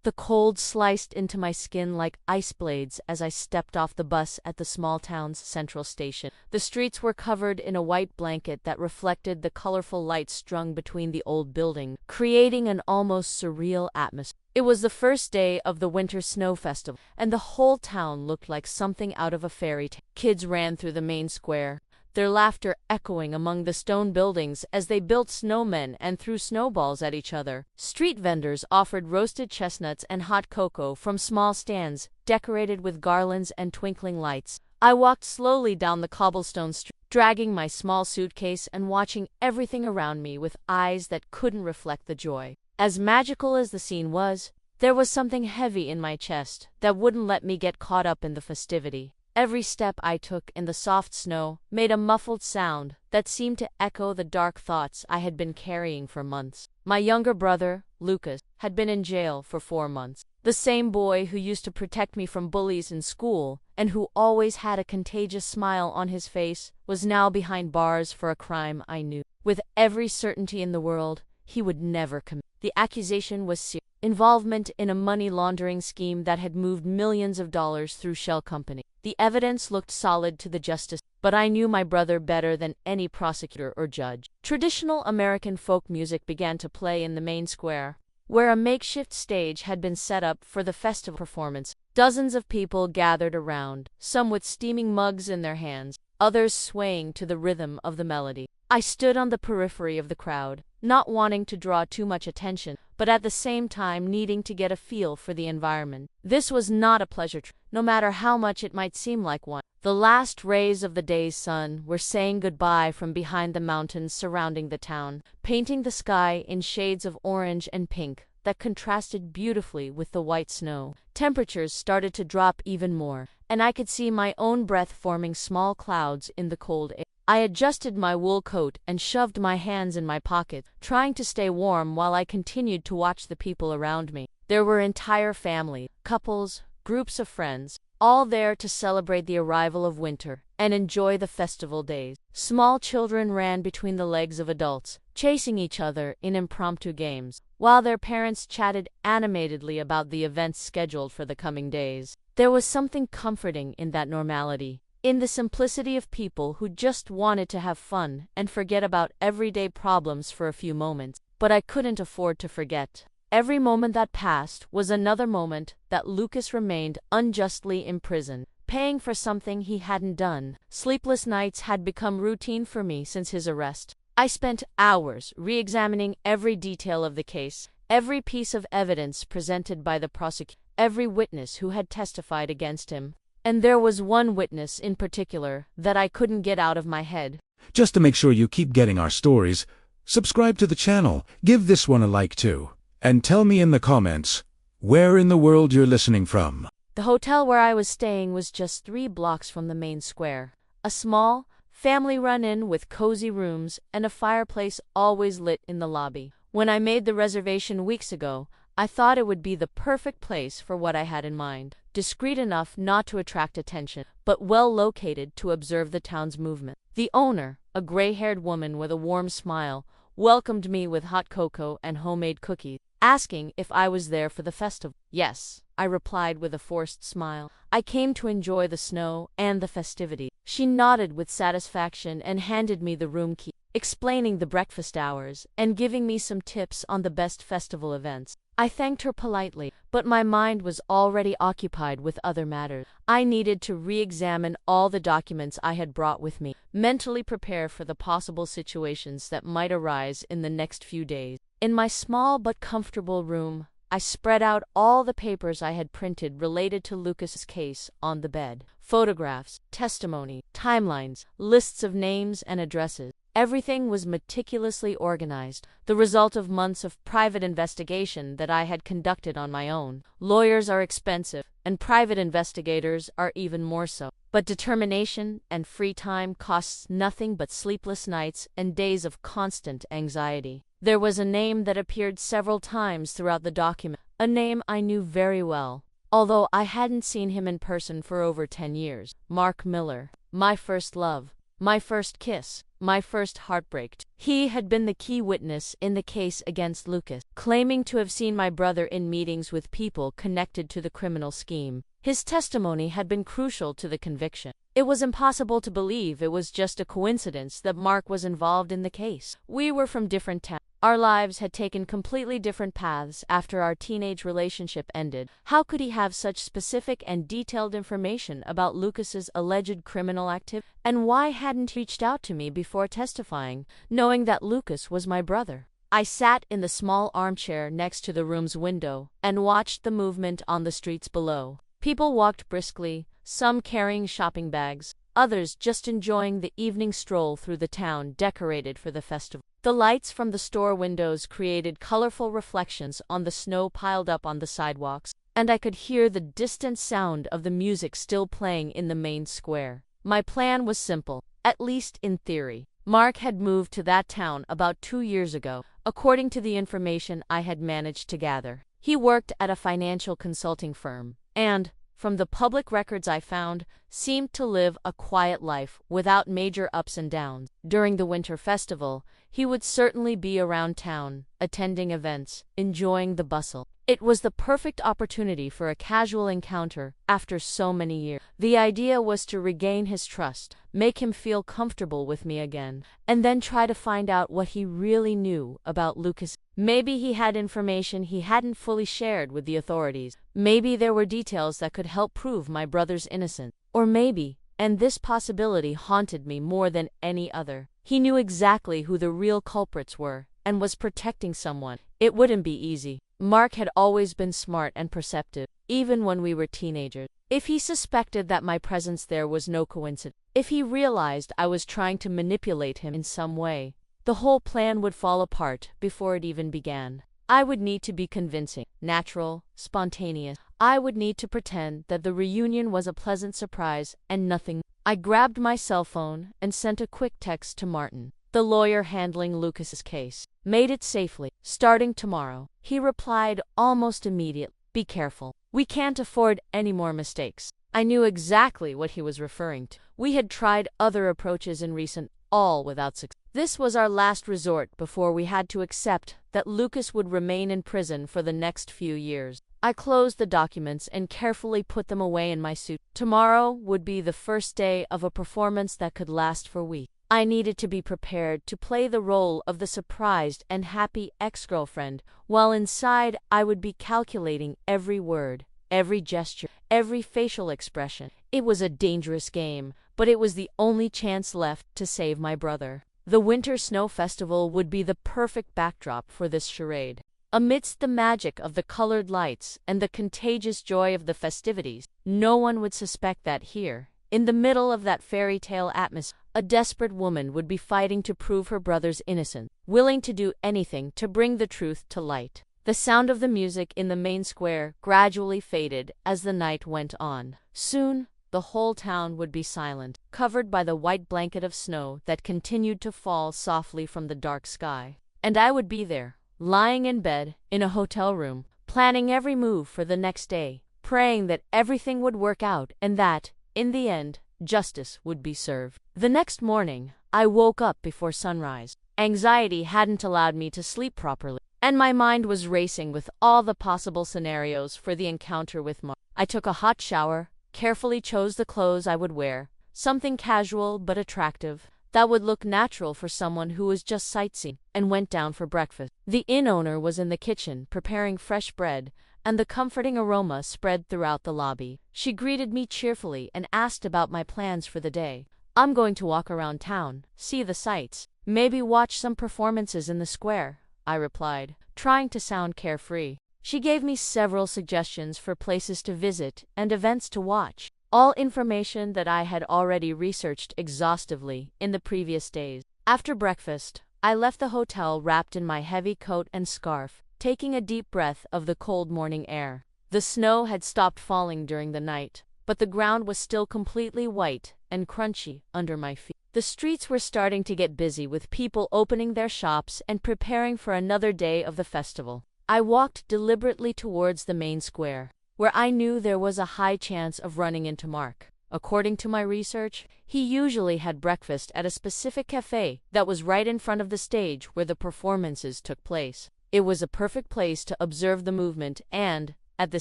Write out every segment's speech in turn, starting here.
The cold sliced into my skin like ice blades as I stepped off the bus at the small town's central station. The streets were covered in a white blanket that reflected the colorful lights strung between the old buildings, creating an almost surreal atmosphere. It was the first day of the Winter Snow Festival, and the whole town looked like something out of a fairy tale. Kids ran through the main square, their laughter echoing among the stone buildings as they built snowmen and threw snowballs at each other. Street vendors offered roasted chestnuts and hot cocoa from small stands, decorated with garlands and twinkling lights. I walked slowly down the cobblestone street, dragging my small suitcase and watching everything around me with eyes that couldn't reflect the joy. As magical as the scene was, there was something heavy in my chest that wouldn't let me get caught up in the festivity. Every step I took in the soft snow made a muffled sound that seemed to echo the dark thoughts I had been carrying for months. My younger brother, Lucas, had been in jail for 4 months. The same boy who used to protect me from bullies in school and who always had a contagious smile on his face was now behind bars for a crime I knew with every certainty in the world he would never commit. The accusation was serious. Involvement in a money laundering scheme that had moved millions of dollars through Shell Company. The evidence looked solid to the justice, but I knew my brother better than any prosecutor or judge. Traditional American folk music began to play in the main square, where a makeshift stage had been set up for the festival performance. Dozens of people gathered around, some with steaming mugs in their hands, others swaying to the rhythm of the melody. I stood on the periphery of the crowd, not wanting to draw too much attention, but at the same time needing to get a feel for the environment. This was not a pleasure trip, no matter how much it might seem like one. The last rays of the day's sun were saying goodbye from behind the mountains surrounding the town, painting the sky in shades of orange and pink that contrasted beautifully with the white snow. Temperatures started to drop even more, and I could see my own breath forming small clouds in the cold air. I adjusted my wool coat and shoved my hands in my pockets, trying to stay warm while I continued to watch the people around me. There were entire families, couples, groups of friends, all there to celebrate the arrival of winter and enjoy the festival days. Small children ran between the legs of adults, chasing each other in impromptu games, while their parents chatted animatedly about the events scheduled for the coming days. There was something comforting in that normality, in the simplicity of people who just wanted to have fun and forget about everyday problems for a few moments. But I couldn't afford to forget. Every moment that passed was another moment that Lucas remained unjustly imprisoned, paying for something he hadn't done. Sleepless nights had become routine for me since his arrest. I spent hours re-examining every detail of the case, every piece of evidence presented by the prosecutor, every witness who had testified against him. And there was one witness in particular that I couldn't get out of my head. Just to make sure you keep getting our stories, subscribe to the channel, give this one a like too, and tell me in the comments where in the world you're listening from. The hotel where I was staying was just 3 blocks from the main square. A small, family-run inn with cozy rooms and a fireplace always lit in the lobby. When I made the reservation weeks ago, I thought it would be the perfect place for what I had in mind. Discreet enough not to attract attention, but well located to observe the town's movement. The owner, a gray-haired woman with a warm smile, welcomed me with hot cocoa and homemade cookies, asking if I was there for the festival. Yes, I replied with a forced smile. I came to enjoy the snow and the festivity. She nodded with satisfaction and handed me the room key, explaining the breakfast hours and giving me some tips on the best festival events. I thanked her politely, but my mind was already occupied with other matters. I needed to re-examine all the documents I had brought with me, mentally prepare for the possible situations that might arise in the next few days. In my small but comfortable room, I spread out all the papers I had printed related to Lucas's case on the bed. Photographs, testimony, timelines, lists of names and addresses. Everything was meticulously organized, the result of months of private investigation that I had conducted on my own. Lawyers are expensive, and private investigators are even more so. But determination and free time costs nothing but sleepless nights and days of constant anxiety. There was a name that appeared several times throughout the document, a name I knew very well, although I hadn't seen him in person for over 10 years. Mark Miller, my first love, my first kiss, my first heartbreak. He had been the key witness in the case against Lucas, claiming to have seen my brother in meetings with people connected to the criminal scheme. His testimony had been crucial to the conviction. It was impossible to believe it was just a coincidence that Mark was involved in the case. We were from different towns. Our lives had taken completely different paths after our teenage relationship ended. How could he have such specific and detailed information about Lucas's alleged criminal activity? And why hadn't he reached out to me before testifying, knowing that Lucas was my brother? I sat in the small armchair next to the room's window and watched the movement on the streets below. People walked briskly, some carrying shopping bags, others just enjoying the evening stroll through the town decorated for the festival. The lights from the store windows created colorful reflections on the snow piled up on the sidewalks, and I could hear the distant sound of the music still playing in the main square. My plan was simple, at least in theory. Mark had moved to that town about 2 years ago, according to the information I had managed to gather. He worked at a financial consulting firm, and, from the public records I found, seemed to live a quiet life without major ups and downs. During the winter festival, he would certainly be around town, attending events, enjoying the bustle. It was the perfect opportunity for a casual encounter after so many years. The idea was to regain his trust, make him feel comfortable with me again, and then try to find out what he really knew about Lucas. Maybe he had information he hadn't fully shared with the authorities. Maybe there were details that could help prove my brother's innocence. Or maybe, and this possibility haunted me more than any other, he knew exactly who the real culprits were and was protecting someone. It wouldn't be easy. Mark had always been smart and perceptive, even when we were teenagers. If he suspected that my presence there was no coincidence, if he realized I was trying to manipulate him in some way, the whole plan would fall apart before it even began. I would need to be convincing, natural, spontaneous. I would need to pretend that the reunion was a pleasant surprise and nothing. I grabbed my cell phone and sent a quick text to Martin, the lawyer handling Lucas's case. Made it safely. Starting tomorrow. He replied almost immediately. Be careful. We can't afford any more mistakes. I knew exactly what he was referring to. We had tried other approaches in recent, all without success. This was our last resort before we had to accept that Lucas would remain in prison for the next few years. I closed the documents and carefully put them away in my suit. Tomorrow would be the first day of a performance that could last for weeks. I needed to be prepared to play the role of the surprised and happy ex-girlfriend, while inside I would be calculating every word, every gesture, every facial expression. It was a dangerous game, but it was the only chance left to save my brother. The Winter Snow Festival would be the perfect backdrop for this charade. Amidst the magic of the colored lights and the contagious joy of the festivities, no one would suspect that here, in the middle of that fairy tale atmosphere, a desperate woman would be fighting to prove her brother's innocence, willing to do anything to bring the truth to light. The sound of the music in the main square gradually faded as the night went on. Soon, the whole town would be silent, covered by the white blanket of snow that continued to fall softly from the dark sky. And I would be there, lying in bed, in a hotel room, planning every move for the next day, praying that everything would work out and that, in the end, justice would be served. The next morning, I woke up before sunrise. Anxiety hadn't allowed me to sleep properly, and my mind was racing with all the possible scenarios for the encounter with Mark. I took a hot shower, carefully chose the clothes I would wear, something casual but attractive, that would look natural for someone who was just sightseeing, and went down for breakfast. The inn owner was in the kitchen preparing fresh bread, and the comforting aroma spread throughout the lobby. She greeted me cheerfully and asked about my plans for the day. I'm going to walk around town, see the sights, maybe watch some performances in the square, I replied, trying to sound carefree. She gave me several suggestions for places to visit and events to watch, all information that I had already researched exhaustively in the previous days. After breakfast, I left the hotel wrapped in my heavy coat and scarf, taking a deep breath of the cold morning air. The snow had stopped falling during the night, but the ground was still completely white and crunchy under my feet. The streets were starting to get busy with people opening their shops and preparing for another day of the festival. I walked deliberately towards the main square, where I knew there was a high chance of running into Mark. According to my research, he usually had breakfast at a specific cafe that was right in front of the stage where the performances took place. It was a perfect place to observe the movement and, at the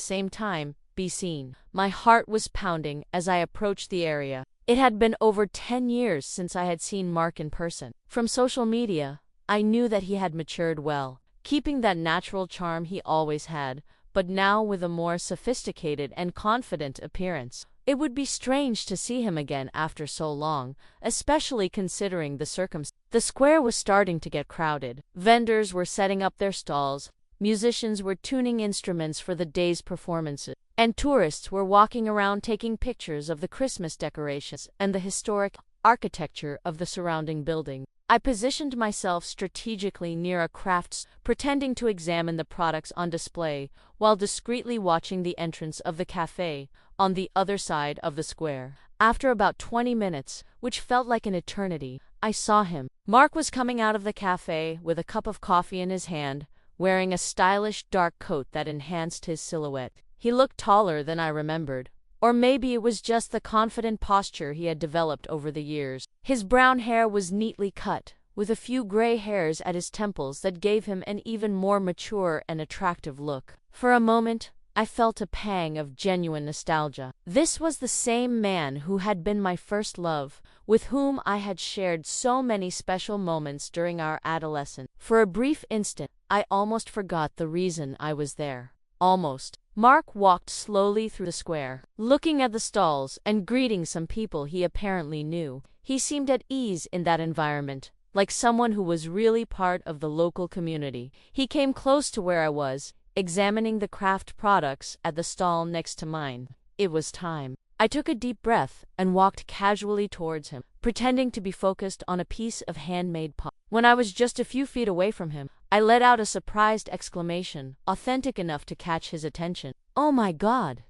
same time, be seen. My heart was pounding as I approached the area. It had been over 10 years since I had seen Mark in person. From social media, I knew that he had matured well, keeping that natural charm he always had, but now with a more sophisticated and confident appearance. It would be strange to see him again after so long, especially considering the circumstances. The square was starting to get crowded. Vendors were setting up their stalls, musicians were tuning instruments for the day's performances, and tourists were walking around taking pictures of the Christmas decorations and the historic architecture of the surrounding building. I positioned myself strategically near a crafts, pretending to examine the products on display while discreetly watching the entrance of the cafe on the other side of the square. After about 20 minutes, which felt like an eternity, I saw him. Mark was coming out of the cafe with a cup of coffee in his hand, wearing a stylish dark coat that enhanced his silhouette. He looked taller than I remembered. Or maybe it was just the confident posture he had developed over the years. His brown hair was neatly cut, with a few gray hairs at his temples that gave him an even more mature and attractive look. For a moment, I felt a pang of genuine nostalgia. This was the same man who had been my first love, with whom I had shared so many special moments during our adolescence. For a brief instant, I almost forgot the reason I was there. Almost. Mark walked slowly through the square, looking at the stalls and greeting some people he apparently knew. He seemed at ease in that environment, like someone who was really part of the local community. He came close to where I was, examining the craft products at the stall next to mine. It was time. I took a deep breath and walked casually towards him, pretending to be focused on a piece of handmade pot. When I was just a few feet away from him, I let out a surprised exclamation, authentic enough to catch his attention. "Oh my God,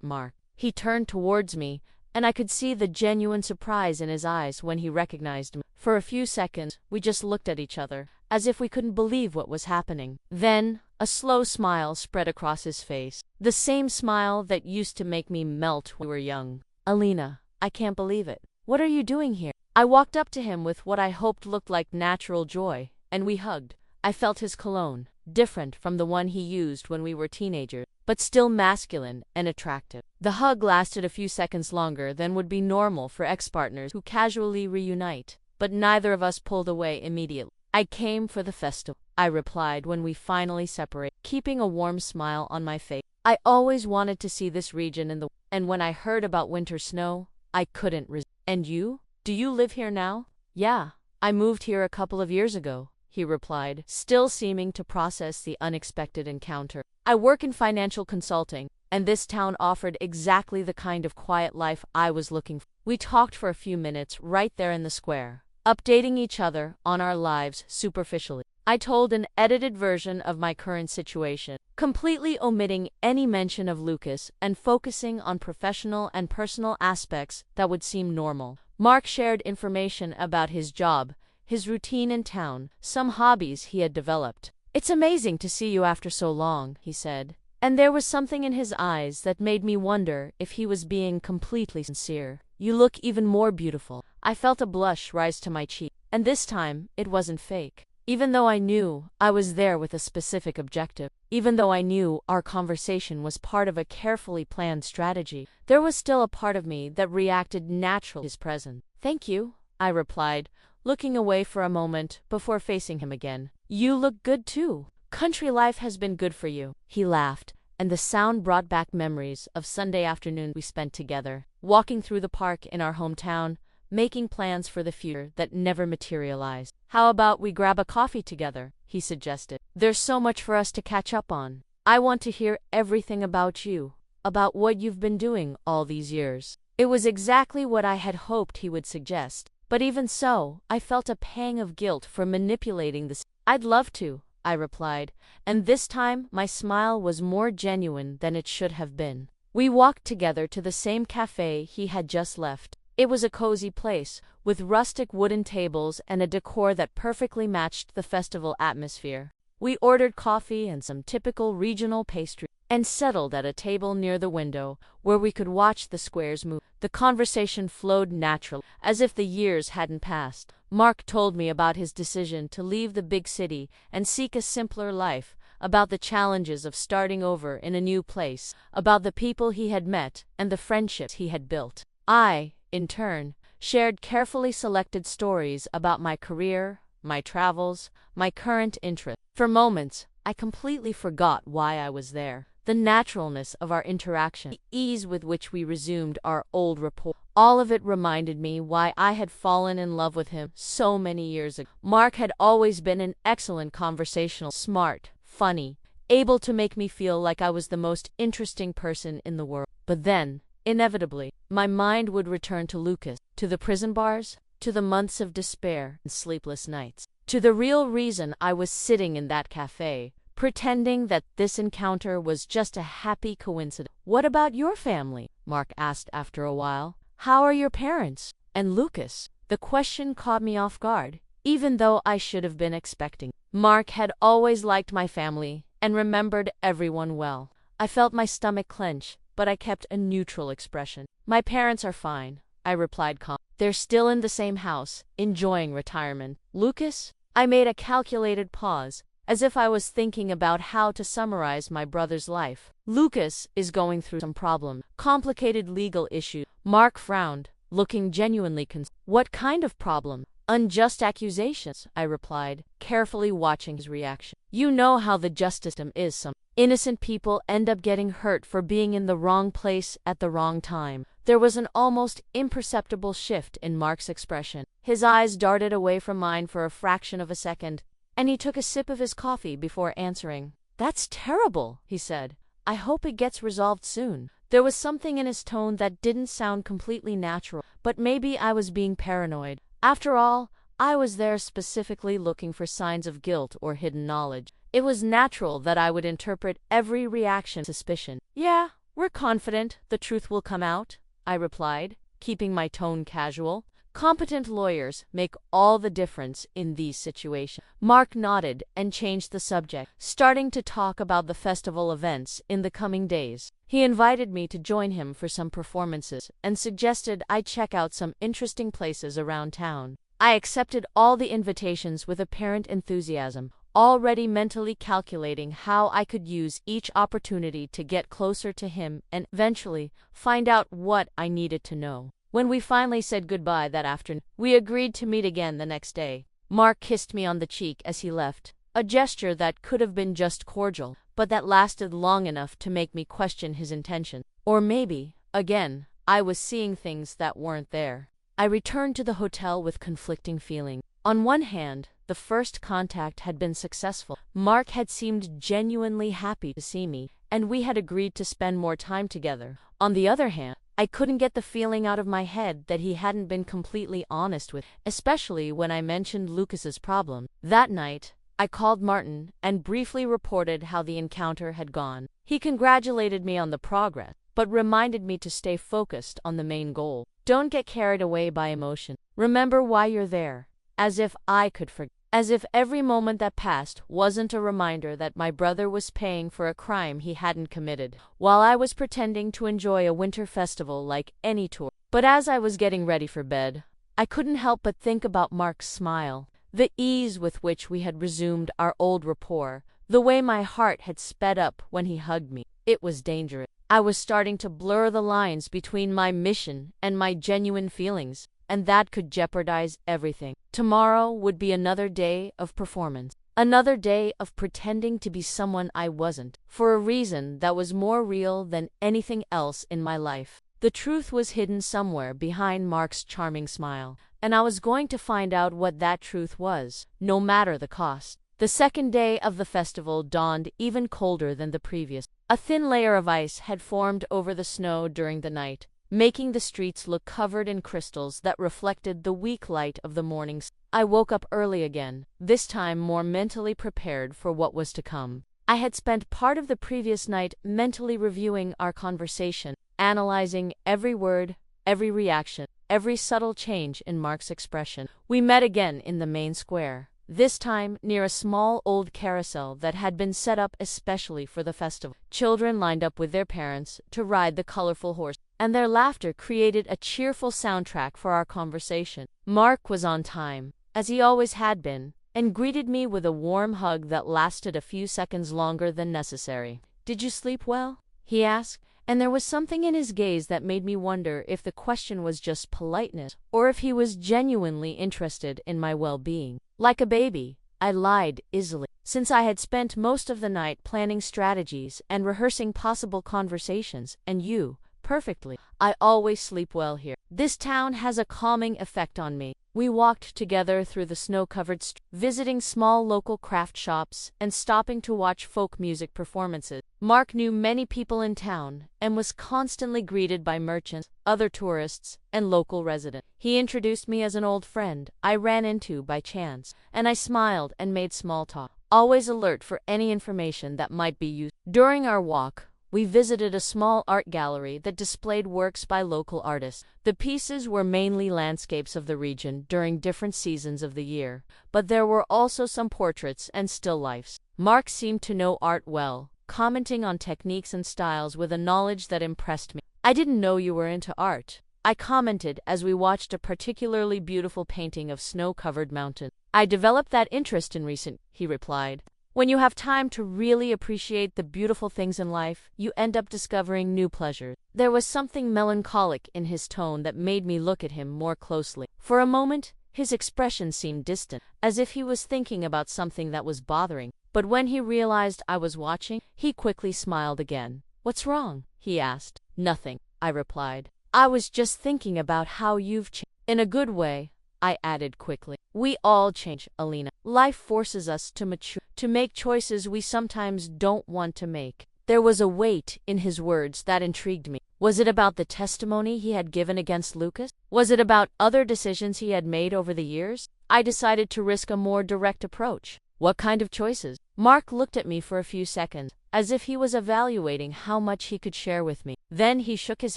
Mark." He turned towards me, and I could see the genuine surprise in his eyes when he recognized me. For a few seconds, we just looked at each other, as if we couldn't believe what was happening. Then, a slow smile spread across his face. The same smile that used to make me melt when we were young. "Alina, I can't believe it. What are you doing here?" I walked up to him with what I hoped looked like natural joy, and we hugged. I felt his cologne, different from the one he used when we were teenagers, but still masculine and attractive. The hug lasted a few seconds longer than would be normal for ex-partners who casually reunite, but neither of us pulled away immediately. "I came for the festival," I replied when we finally separated, keeping a warm smile on my face. "I always wanted to see this region and when I heard about winter snow, I couldn't resist." "And you? Do you live here now?" "Yeah, I moved here a couple of years ago," he replied, still seeming to process the unexpected encounter. "I work in financial consulting, and this town offered exactly the kind of quiet life I was looking for." We talked for a few minutes right there in the square, updating each other on our lives superficially. I told an edited version of my current situation, completely omitting any mention of Lucas and focusing on professional and personal aspects that would seem normal. Mark shared information about his job, his routine in town, some hobbies he had developed. "It's amazing to see you after so long," he said, and there was something in his eyes that made me wonder if he was being completely sincere. "You look even more beautiful." I felt a blush rise to my cheek, and this time it wasn't fake. Even though I knew I was there with a specific objective, even though I knew our conversation was part of a carefully planned strategy, there was still a part of me that reacted naturally to his presence. "Thank you," I replied, looking away for a moment before facing him again. "You look good too. Country life has been good for you." He laughed, and the sound brought back memories of Sunday afternoon we spent together, walking through the park in our hometown, making plans for the future that never materialized. "How about we grab a coffee together?" he suggested. "There's so much for us to catch up on. I want to hear everything about you, about what you've been doing all these years." It was exactly what I had hoped he would suggest. But even so, I felt a pang of guilt for manipulating this. "I'd love to," I replied, and this time my smile was more genuine than it should have been. We walked together to the same cafe he had just left. It was a cozy place, with rustic wooden tables and a decor that perfectly matched the festival atmosphere. We ordered coffee and some typical regional pastry, and settled at a table near the window where we could watch the squares move. The conversation flowed naturally, as if the years hadn't passed. Mark told me about his decision to leave the big city and seek a simpler life, about the challenges of starting over in a new place, about the people he had met and the friendships he had built. I, in turn, shared carefully selected stories about my career, my travels, my current interests. For moments, I completely forgot why I was there. The naturalness of our interaction, the ease with which we resumed our old rapport, all of it reminded me why I had fallen in love with him so many years ago. Mark had always been an excellent conversationalist, smart, funny, able to make me feel like I was the most interesting person in the world. But then, inevitably, my mind would return to Lucas, to the prison bars, to the months of despair and sleepless nights, to the real reason I was sitting in that cafe, pretending that this encounter was just a happy coincidence. "What about your family?" Mark asked after a while. "How are your parents? And Lucas?" The question caught me off guard, even though I should have been expecting. Mark had always liked my family and remembered everyone well. I felt my stomach clench, but I kept a neutral expression. "My parents are fine," I replied calmly. "They're still in the same house, enjoying retirement." "Lucas?" I made a calculated pause, as if I was thinking about how to summarize my brother's life. "Lucas is going through some problem, complicated legal issue." Mark frowned, looking genuinely concerned. "What kind of problem?" "Unjust accusations," I replied, carefully watching his reaction. "You know how the justice system is. Some innocent people end up getting hurt for being in the wrong place at the wrong time." There was an almost imperceptible shift in Mark's expression. His eyes darted away from mine for a fraction of a second, and he took a sip of his coffee before answering. "That's terrible," he said. "I hope it gets resolved soon." There was something in his tone that didn't sound completely natural, but maybe I was being paranoid. After all, I was there specifically looking for signs of guilt or hidden knowledge. It was natural that I would interpret every reaction as suspicion. "Yeah, we're confident the truth will come out," I replied, keeping my tone casual. Competent lawyers make all the difference in these situations. Mark nodded and changed the subject, starting to talk about the festival events in the coming days. He invited me to join him for some performances and suggested I check out some interesting places around town. I accepted all the invitations with apparent enthusiasm, already mentally calculating how I could use each opportunity to get closer to him and eventually find out what I needed to know. When we finally said goodbye that afternoon, we agreed to meet again the next day. Mark kissed me on the cheek as he left, a gesture that could have been just cordial, but that lasted long enough to make me question his intention. Or maybe, again, I was seeing things that weren't there. I returned to the hotel with conflicting feelings. On one hand, the first contact had been successful. Mark had seemed genuinely happy to see me, and we had agreed to spend more time together. On the other hand, I couldn't get the feeling out of my head that he hadn't been completely honest with, especially when I mentioned Lucas's problem. That night, I called Martin and briefly reported how the encounter had gone. He congratulated me on the progress, but reminded me to stay focused on the main goal. "Don't get carried away by emotion. Remember why you're there." As if I could forget. As if every moment that passed wasn't a reminder that my brother was paying for a crime he hadn't committed, while I was pretending to enjoy a winter festival like any tour. But as I was getting ready for bed, I couldn't help but think about Mark's smile, the ease with which we had resumed our old rapport, the way my heart had sped up when he hugged me. It was dangerous. I was starting to blur the lines between my mission and my genuine feelings, and that could jeopardize everything. Tomorrow would be another day of performance, another day of pretending to be someone I wasn't, for a reason that was more real than anything else in my life. The truth was hidden somewhere behind Mark's charming smile, and I was going to find out what that truth was, no matter the cost. The second day of the festival dawned even colder than the previous. A thin layer of ice had formed over the snow during the night, making the streets look covered in crystals that reflected the weak light of the morning sun. I woke up early again, this time more mentally prepared for what was to come. I had spent part of the previous night mentally reviewing our conversation, analyzing every word, every reaction, every subtle change in Mark's expression. We met again in the main square, this time near a small old carousel that had been set up especially for the festival. Children lined up with their parents to ride the colorful horse, and their laughter created a cheerful soundtrack for our conversation. Mark was on time, as he always had been, and greeted me with a warm hug that lasted a few seconds longer than necessary. "Did you sleep well?" he asked, and there was something in his gaze that made me wonder if the question was just politeness, or if he was genuinely interested in my well-being. Like a baby, I lied easily, since I had spent most of the night planning strategies and rehearsing possible conversations, and you, perfectly. "I always sleep well here. This town has a calming effect on me." We walked together through the snow-covered streets, visiting small local craft shops and stopping to watch folk music performances. Mark knew many people in town and was constantly greeted by merchants, other tourists, and local residents. He introduced me as an old friend I ran into by chance, and I smiled and made small talk, always alert for any information that might be useful. During our walk, we visited a small art gallery that displayed works by local artists. The pieces were mainly landscapes of the region during different seasons of the year, but there were also some portraits and still lifes. Mark seemed to know art well, commenting on techniques and styles with a knowledge that impressed me. "I didn't know you were into art," I commented as we watched a particularly beautiful painting of snow-covered mountains. "I developed that interest in recent," he replied. "When you have time to really appreciate the beautiful things in life, you end up discovering new pleasures." There was something melancholic in his tone that made me look at him more closely. For a moment, his expression seemed distant, as if he was thinking about something that was bothering. But when he realized I was watching, he quickly smiled again. "What's wrong?" he asked. "Nothing," I replied. "I was just thinking about how you've changed." "In a good way," I added quickly. "We all change, Alina. Life forces us to mature, to make choices we sometimes don't want to make." There was a weight in his words that intrigued me. Was it about the testimony he had given against Lucas? Was it about other decisions he had made over the years? I decided to risk a more direct approach. "What kind of choices?" Mark looked at me for a few seconds, as if he was evaluating how much he could share with me. Then he shook his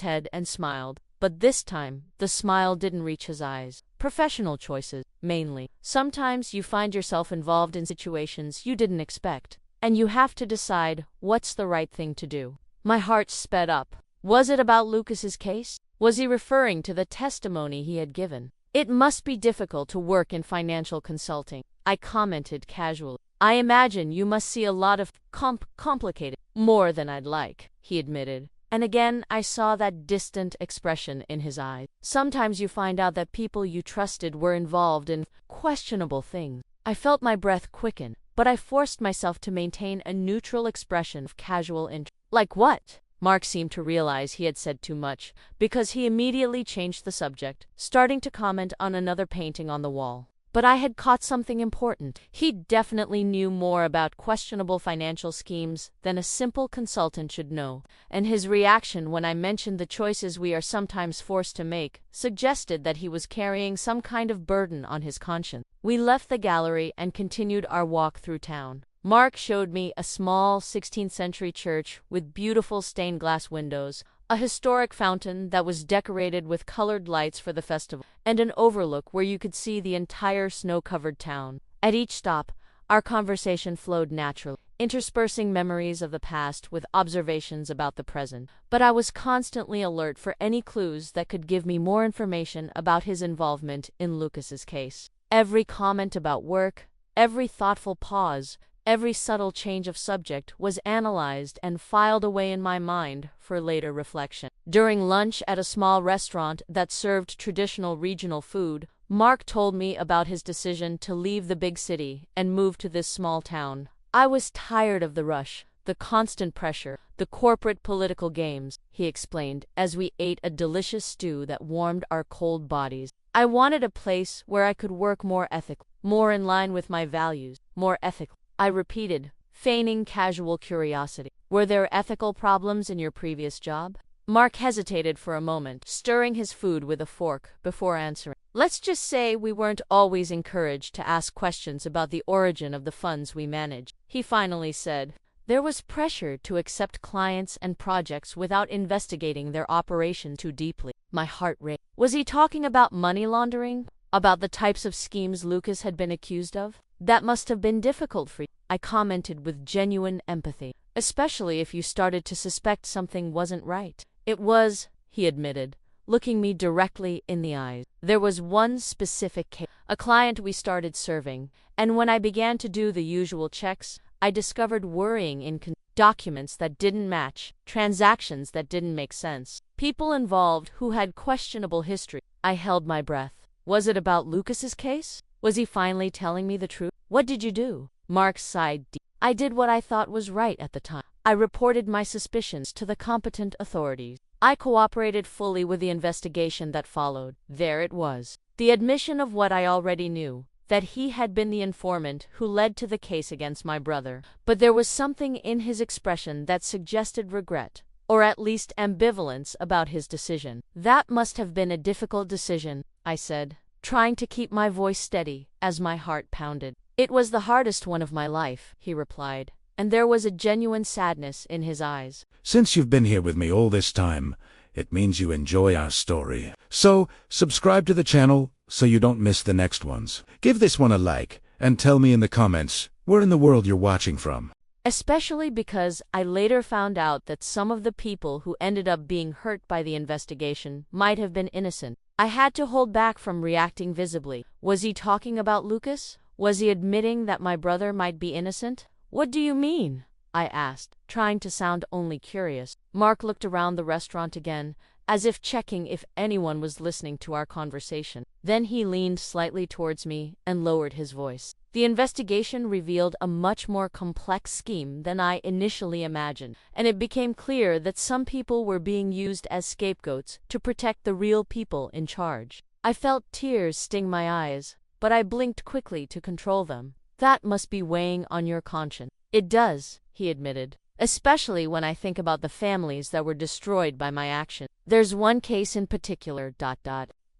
head and smiled. But this time, the smile didn't reach his eyes. "Professional choices, mainly. Sometimes you find yourself involved in situations you didn't expect, and you have to decide what's the right thing to do." My heart sped up. Was it about Lucas's case? Was he referring to the testimony he had given? "It must be difficult to work in financial consulting," I commented casually. "I imagine you must see a lot of complicated." "More than I'd like," he admitted. And again I saw that distant expression in his eyes. "Sometimes you find out that people you trusted were involved in questionable things." I felt my breath quicken, but I forced myself to maintain a neutral expression of casual interest. "Like what?" Mark seemed to realize he had said too much, because he immediately changed the subject, starting to comment on another painting on the wall. But I had caught something important. He definitely knew more about questionable financial schemes than a simple consultant should know, and his reaction when I mentioned the choices we are sometimes forced to make suggested that he was carrying some kind of burden on his conscience. We left the gallery and continued our walk through town. Mark showed me a small 16th-century church with beautiful stained glass windows, a historic fountain that was decorated with colored lights for the festival, and an overlook where you could see the entire snow-covered town. At each stop, our conversation flowed naturally, interspersing memories of the past with observations about the present. But I was constantly alert for any clues that could give me more information about his involvement in Lucas's case. Every comment about work, every thoughtful pause, every subtle change of subject was analyzed and filed away in my mind for later reflection. During lunch at a small restaurant that served traditional regional food, Mark told me about his decision to leave the big city and move to this small town. "I was tired of the rush, the constant pressure, the corporate political games," he explained as we ate a delicious stew that warmed our cold bodies. "I wanted a place where I could work more ethically, more in line with my values, more ethical." I repeated, feigning casual curiosity. "Were there ethical problems in your previous job?" Mark hesitated for a moment, stirring his food with a fork before answering. "Let's just say we weren't always encouraged to ask questions about the origin of the funds we manage," he finally said. "There was pressure to accept clients and projects without investigating their operation too deeply." My heart raced. Was he talking about money laundering? About the types of schemes Lucas had been accused of? That must have been difficult for you, I commented with genuine empathy, especially if you started to suspect something wasn't right. It was, he admitted, looking me directly in the eyes. There was one specific case, a client we started serving, and when I began to do the usual checks, I discovered worrying documents that didn't match, transactions that didn't make sense, people involved who had questionable history. I held my breath. Was it about Lucas's case? Was he finally telling me the truth? What did you do? Mark sighed deep. I did what I thought was right at the time. I reported my suspicions to the competent authorities. I cooperated fully with the investigation that followed. There it was. The admission of what I already knew, that he had been the informant who led to the case against my brother. But there was something in his expression that suggested regret, or at least ambivalence about his decision. That must have been a difficult decision, I said, trying to keep my voice steady as my heart pounded. It was the hardest one of my life, he replied, and there was a genuine sadness in his eyes. Since you've been here with me all this time, it means you enjoy our story. So, subscribe to the channel so you don't miss the next ones. Give this one a like, and tell me in the comments where in the world you're watching from. Especially because I later found out that some of the people who ended up being hurt by the investigation might have been innocent. I had to hold back from reacting visibly. Was he talking about Lucas? Was he admitting that my brother might be innocent? What do you mean? I asked, trying to sound only curious. Mark looked around the restaurant again, as if checking if anyone was listening to our conversation. Then he leaned slightly towards me and lowered his voice. The investigation revealed a much more complex scheme than I initially imagined, and it became clear that some people were being used as scapegoats to protect the real people in charge. I felt tears sting my eyes, but I blinked quickly to control them. That must be weighing on your conscience. It does, he admitted, especially when I think about the families that were destroyed by my action. There's one case in particular,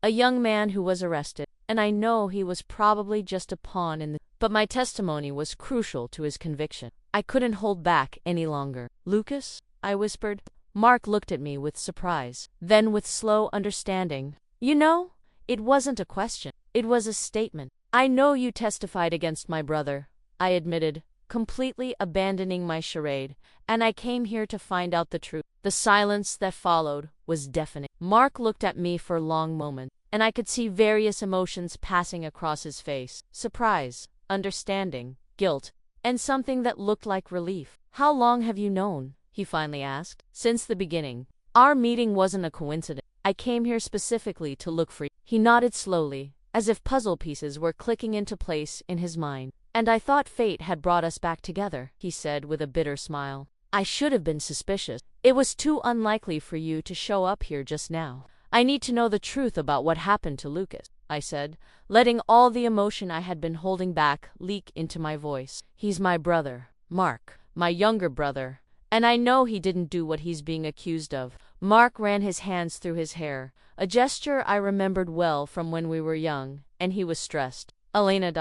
a young man who was arrested, and I know he was probably just a pawn in the... But my testimony was crucial to his conviction. I couldn't hold back any longer. Lucas? I whispered. Mark looked at me with surprise, then with slow understanding. You know, it wasn't a question. It was a statement. I know you testified against my brother, I admitted, completely abandoning my charade, and I came here to find out the truth. The silence that followed was deafening. Mark looked at me for a long moment, and I could see various emotions passing across his face. Surprise, understanding, guilt, and something that looked like relief. How long have you known? He finally asked. Since the beginning. Our meeting wasn't a coincidence. I came here specifically to look for you. He nodded slowly, as if puzzle pieces were clicking into place in his mind. And I thought fate had brought us back together, he said with a bitter smile. I should have been suspicious. It was too unlikely for you to show up here just now. I need to know the truth about what happened to Lucas, I said, letting all the emotion I had been holding back leak into my voice. He's my brother, Mark, my younger brother, and I know he didn't do what he's being accused of. Mark ran his hands through his hair, a gesture I remembered well from when we were young, and he was stressed. Elena.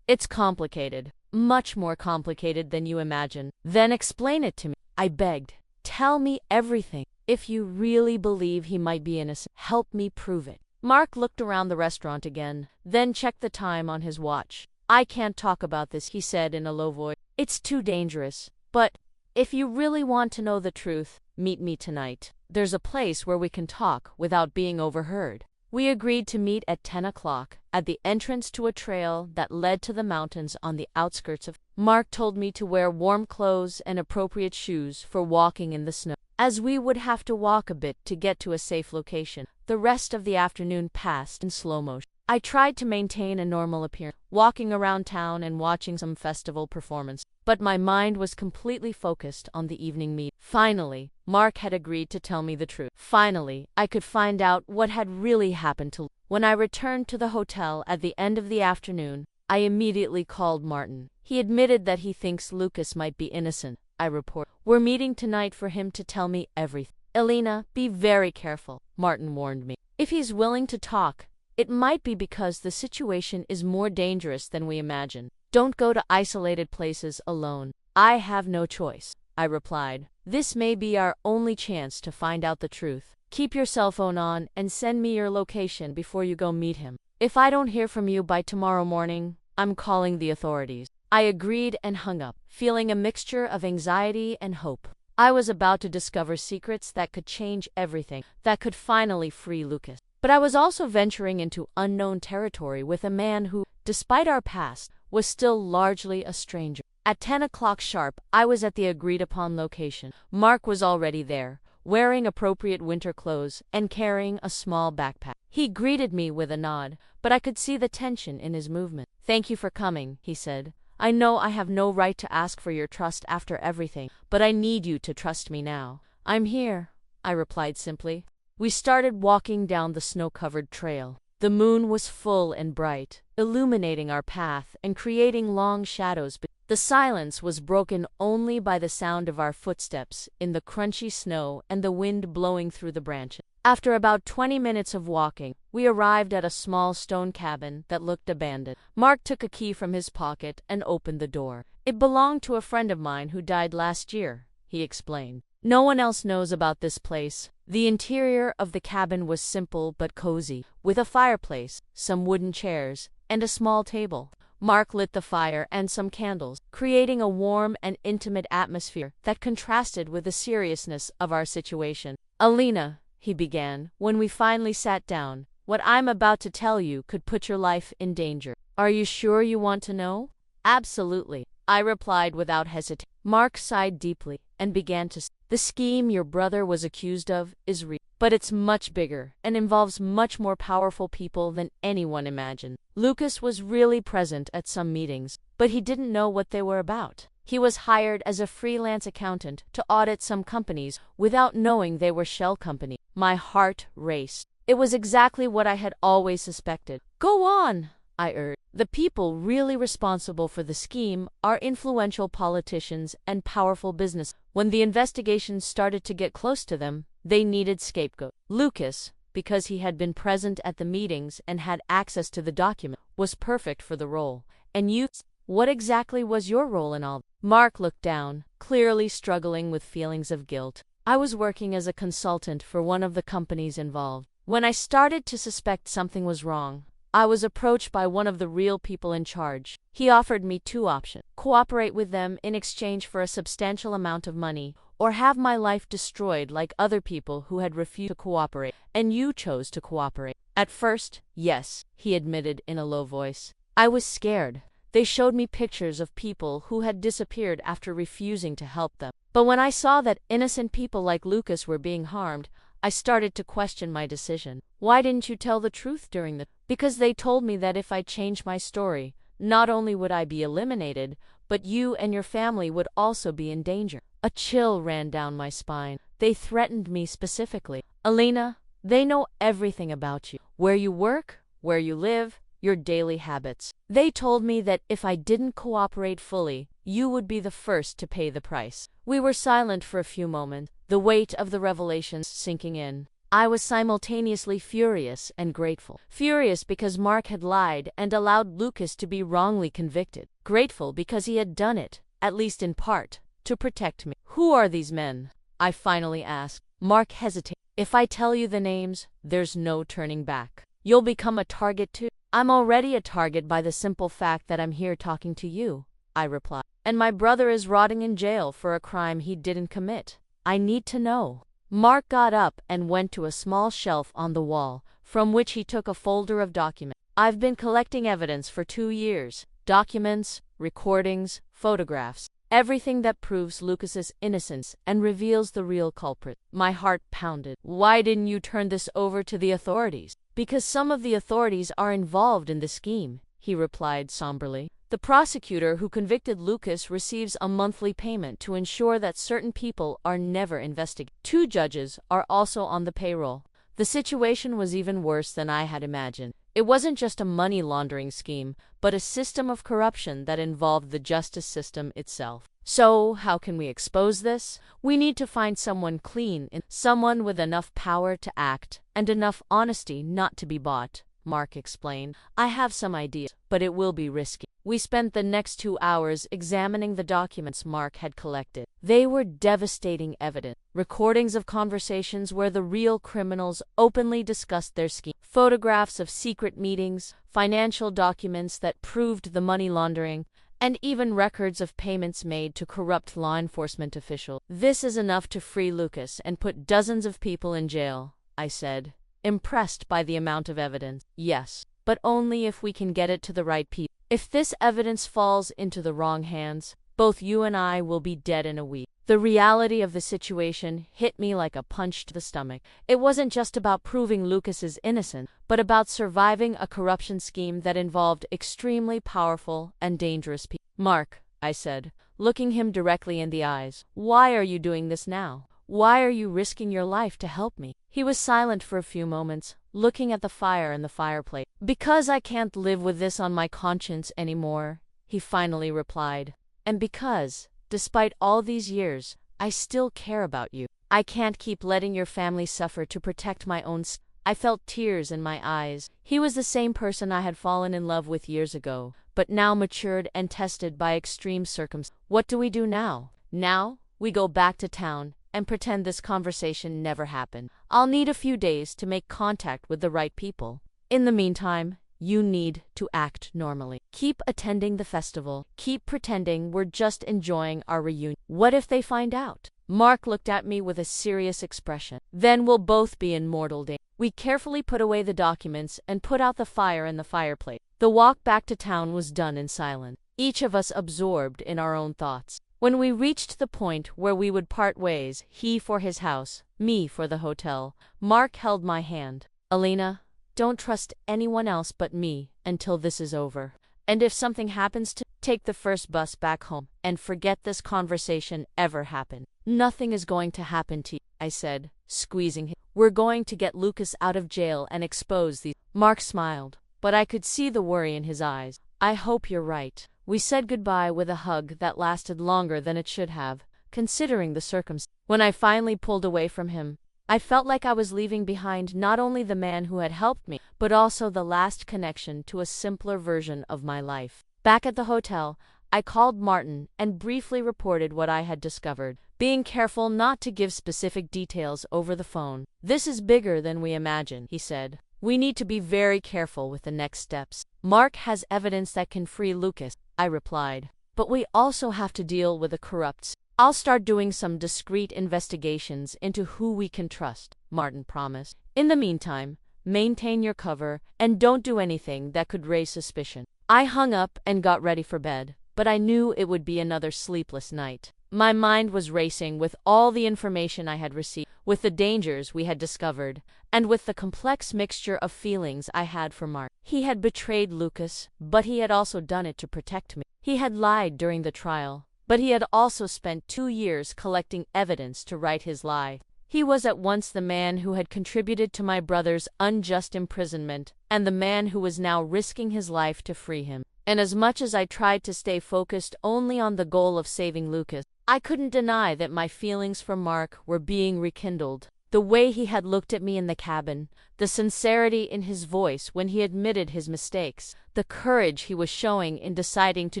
It's complicated, much more complicated than you imagine. Then explain it to me, I begged. Tell me everything. If you really believe he might be innocent, help me prove it. Mark looked around the restaurant again, then checked the time on his watch. I can't talk about this, he said in a low voice. It's too dangerous. But if you really want to know the truth, meet me tonight. There's a place where we can talk without being overheard. We agreed to meet at 10 o'clock at the entrance to a trail that led to the mountains on the outskirts of... Mark told me to wear warm clothes and appropriate shoes for walking in the snow, as we would have to walk a bit to get to a safe location. The rest of the afternoon passed in slow motion. I tried to maintain a normal appearance, walking around town and watching some festival performance, but my mind was completely focused on the evening meet. Finally, Mark had agreed to tell me the truth. Finally, I could find out what had really happened to... When I returned to the hotel at the end of the afternoon, I immediately called Martin. He admitted that he thinks Lucas might be innocent, I reported. We're meeting tonight for him to tell me everything. Elena, be very careful, Martin warned me. If he's willing to talk, it might be because the situation is more dangerous than we imagine. Don't go to isolated places alone. I have no choice, I replied. This may be our only chance to find out the truth. Keep your cell phone on and send me your location before you go meet him. If I don't hear from you by tomorrow morning, I'm calling the authorities. I agreed and hung up, feeling a mixture of anxiety and hope. I was about to discover secrets that could change everything, that could finally free Lucas. But I was also venturing into unknown territory with a man who, despite our past, was still largely a stranger. At 10 o'clock sharp, I was at the agreed-upon location. Mark was already there, wearing appropriate winter clothes and carrying a small backpack. He greeted me with a nod, but I could see the tension in his movement. "Thank you for coming," he said. "I know I have no right to ask for your trust after everything, but I need you to trust me now." "I'm here," I replied simply. We started walking down the snow-covered trail. The moon was full and bright, illuminating our path and creating long shadows. The silence was broken only by the sound of our footsteps in the crunchy snow and the wind blowing through the branches. After about 20 minutes of walking, we arrived at a small stone cabin that looked abandoned. Mark took a key from his pocket and opened the door. "It belonged to a friend of mine who died last year," he explained. "No one else knows about this place." The interior of the cabin was simple but cozy, with a fireplace, some wooden chairs, and a small table. Mark lit the fire and some candles, creating a warm and intimate atmosphere that contrasted with the seriousness of our situation. "Alina," he began, when we finally sat down, "what I'm about to tell you could put your life in danger. Are you sure you want to know?" "Absolutely," I replied without hesitation. Mark sighed deeply and began to say, "The scheme your brother was accused of is real, but it's much bigger and involves much more powerful people than anyone imagined. Lucas was really present at some meetings, but he didn't know what they were about. He was hired as a freelance accountant to audit some companies without knowing they were shell companies." My heart raced. It was exactly what I had always suspected. "Go on," I urged. "The people really responsible for the scheme are influential politicians and powerful business. When the investigation started to get close to them, they needed scapegoat. Lucas, because he had been present at the meetings and had access to the document, was perfect for the role. And you, what exactly was your role in all?" Mark looked down, clearly struggling with feelings of guilt. "I was working as a consultant for one of the companies involved. When I started to suspect something was wrong, I was approached by one of the real people in charge. He offered me two options: cooperate with them in exchange for a substantial amount of money, or have my life destroyed like other people who had refused to cooperate. And you chose to cooperate." "At first, yes," he admitted in a low voice. "I was scared. They showed me pictures of people who had disappeared after refusing to help them. But when I saw that innocent people like Lucas were being harmed, I started to question my decision." "Why didn't you tell the truth during the—" "Because they told me that if I changed my story, not only would I be eliminated, but you and your family would also be in danger." A chill ran down my spine. "They threatened me specifically. Alina, they know everything about you. Where you work, where you live, your daily habits. They told me that if I didn't cooperate fully, you would be the first to pay the price." We were silent for a few moments, the weight of the revelations sinking in. I was simultaneously furious and grateful. Furious because Mark had lied and allowed Lucas to be wrongly convicted. Grateful because he had done it, at least in part, to protect me. "Who are these men?" I finally asked. Mark hesitated. "If I tell you the names, there's no turning back. You'll become a target too." "I'm already a target by the simple fact that I'm here talking to you," I replied. "And my brother is rotting in jail for a crime he didn't commit. I need to know." Mark got up and went to a small shelf on the wall, from which he took a folder of documents. "I've been collecting evidence for 2 years. Documents, recordings, photographs. Everything that proves Lucas's innocence and reveals the real culprit." My heart pounded. "Why didn't you turn this over to the authorities?" "Because some of the authorities are involved in the scheme," he replied somberly. "The prosecutor who convicted Lucas receives a monthly payment to ensure that certain people are never investigated. 2 judges are also on the payroll." The situation was even worse than I had imagined. It wasn't just a money laundering scheme, but a system of corruption that involved the justice system itself. "So, how can we expose this? We need to find someone clean, someone with enough power to act, and enough honesty not to be bought," Mark explained. "I have some ideas, but it will be risky." We spent the next 2 hours examining the documents Mark had collected. They were devastating evidence. Recordings of conversations where the real criminals openly discussed their scheme. photographs of secret meetings, financial documents that proved the money laundering, and even records of payments made to corrupt law enforcement officials. This is enough to free Lucas and put dozens of people in jail, I said, impressed by the amount of evidence. Yes, but only if we can get it to the right people. If this evidence falls into the wrong hands, both you and I will be dead in a week. The reality of the situation hit me like a punch to the stomach. It wasn't just about proving Lucas's innocence, but about surviving a corruption scheme that involved extremely powerful and dangerous people. Mark, I said, looking him directly in the eyes, why are you doing this now? Why are you risking your life to help me? He was silent for a few moments, looking at the fire in the fireplace. Because I can't live with this on my conscience anymore, he finally replied. And because, despite all these years, I still care about you. I can't keep letting your family suffer to protect my own. I felt tears in my eyes. He was the same person I had fallen in love with years ago, but now matured and tested by extreme circumstances. What do we do now? Now, we go back to town and pretend this conversation never happened. I'll need a few days to make contact with the right people. In the meantime, you need to act normally. Keep attending the festival. Keep pretending we're just enjoying our reunion. What if they find out? Mark looked at me with a serious expression. Then we'll both be in mortal danger. We carefully put away the documents and put out the fire in the fireplace. The walk back to town was done in silence, each of us absorbed in our own thoughts. When we reached the point where we would part ways, he for his house, me for the hotel, Mark held my hand. Alina, don't trust anyone else but me until this is over. And if something happens to, take the first bus back home and forget this conversation ever happened. Nothing is going to happen to you, I said, squeezing him. We're going to get Lucas out of jail and expose these. Mark smiled, but I could see the worry in his eyes. I hope you're right. We said goodbye with a hug that lasted longer than it should have, considering the circumstances. When I finally pulled away from him, I felt like I was leaving behind not only the man who had helped me, but also the last connection to a simpler version of my life. Back at the hotel, I called Martin and briefly reported what I had discovered, being careful not to give specific details over the phone. This is bigger than we imagine, he said. We need to be very careful with the next steps. Mark has evidence that can free Lucas, I replied. But we also have to deal with the corrupts. I'll start doing some discreet investigations into who we can trust, Martin promised. In the meantime, maintain your cover and don't do anything that could raise suspicion. I hung up and got ready for bed, but I knew it would be another sleepless night. My mind was racing with all the information I had received, with the dangers we had discovered, and with the complex mixture of feelings I had for Mark. He had betrayed Lucas, but he had also done it to protect me. He had lied during the trial, but he had also spent 2 years collecting evidence to right his lie. He was at once the man who had contributed to my brother's unjust imprisonment, and the man who was now risking his life to free him. And as much as I tried to stay focused only on the goal of saving Lucas, I couldn't deny that my feelings for Mark were being rekindled. The way he had looked at me in the cabin, the sincerity in his voice when he admitted his mistakes, the courage he was showing in deciding to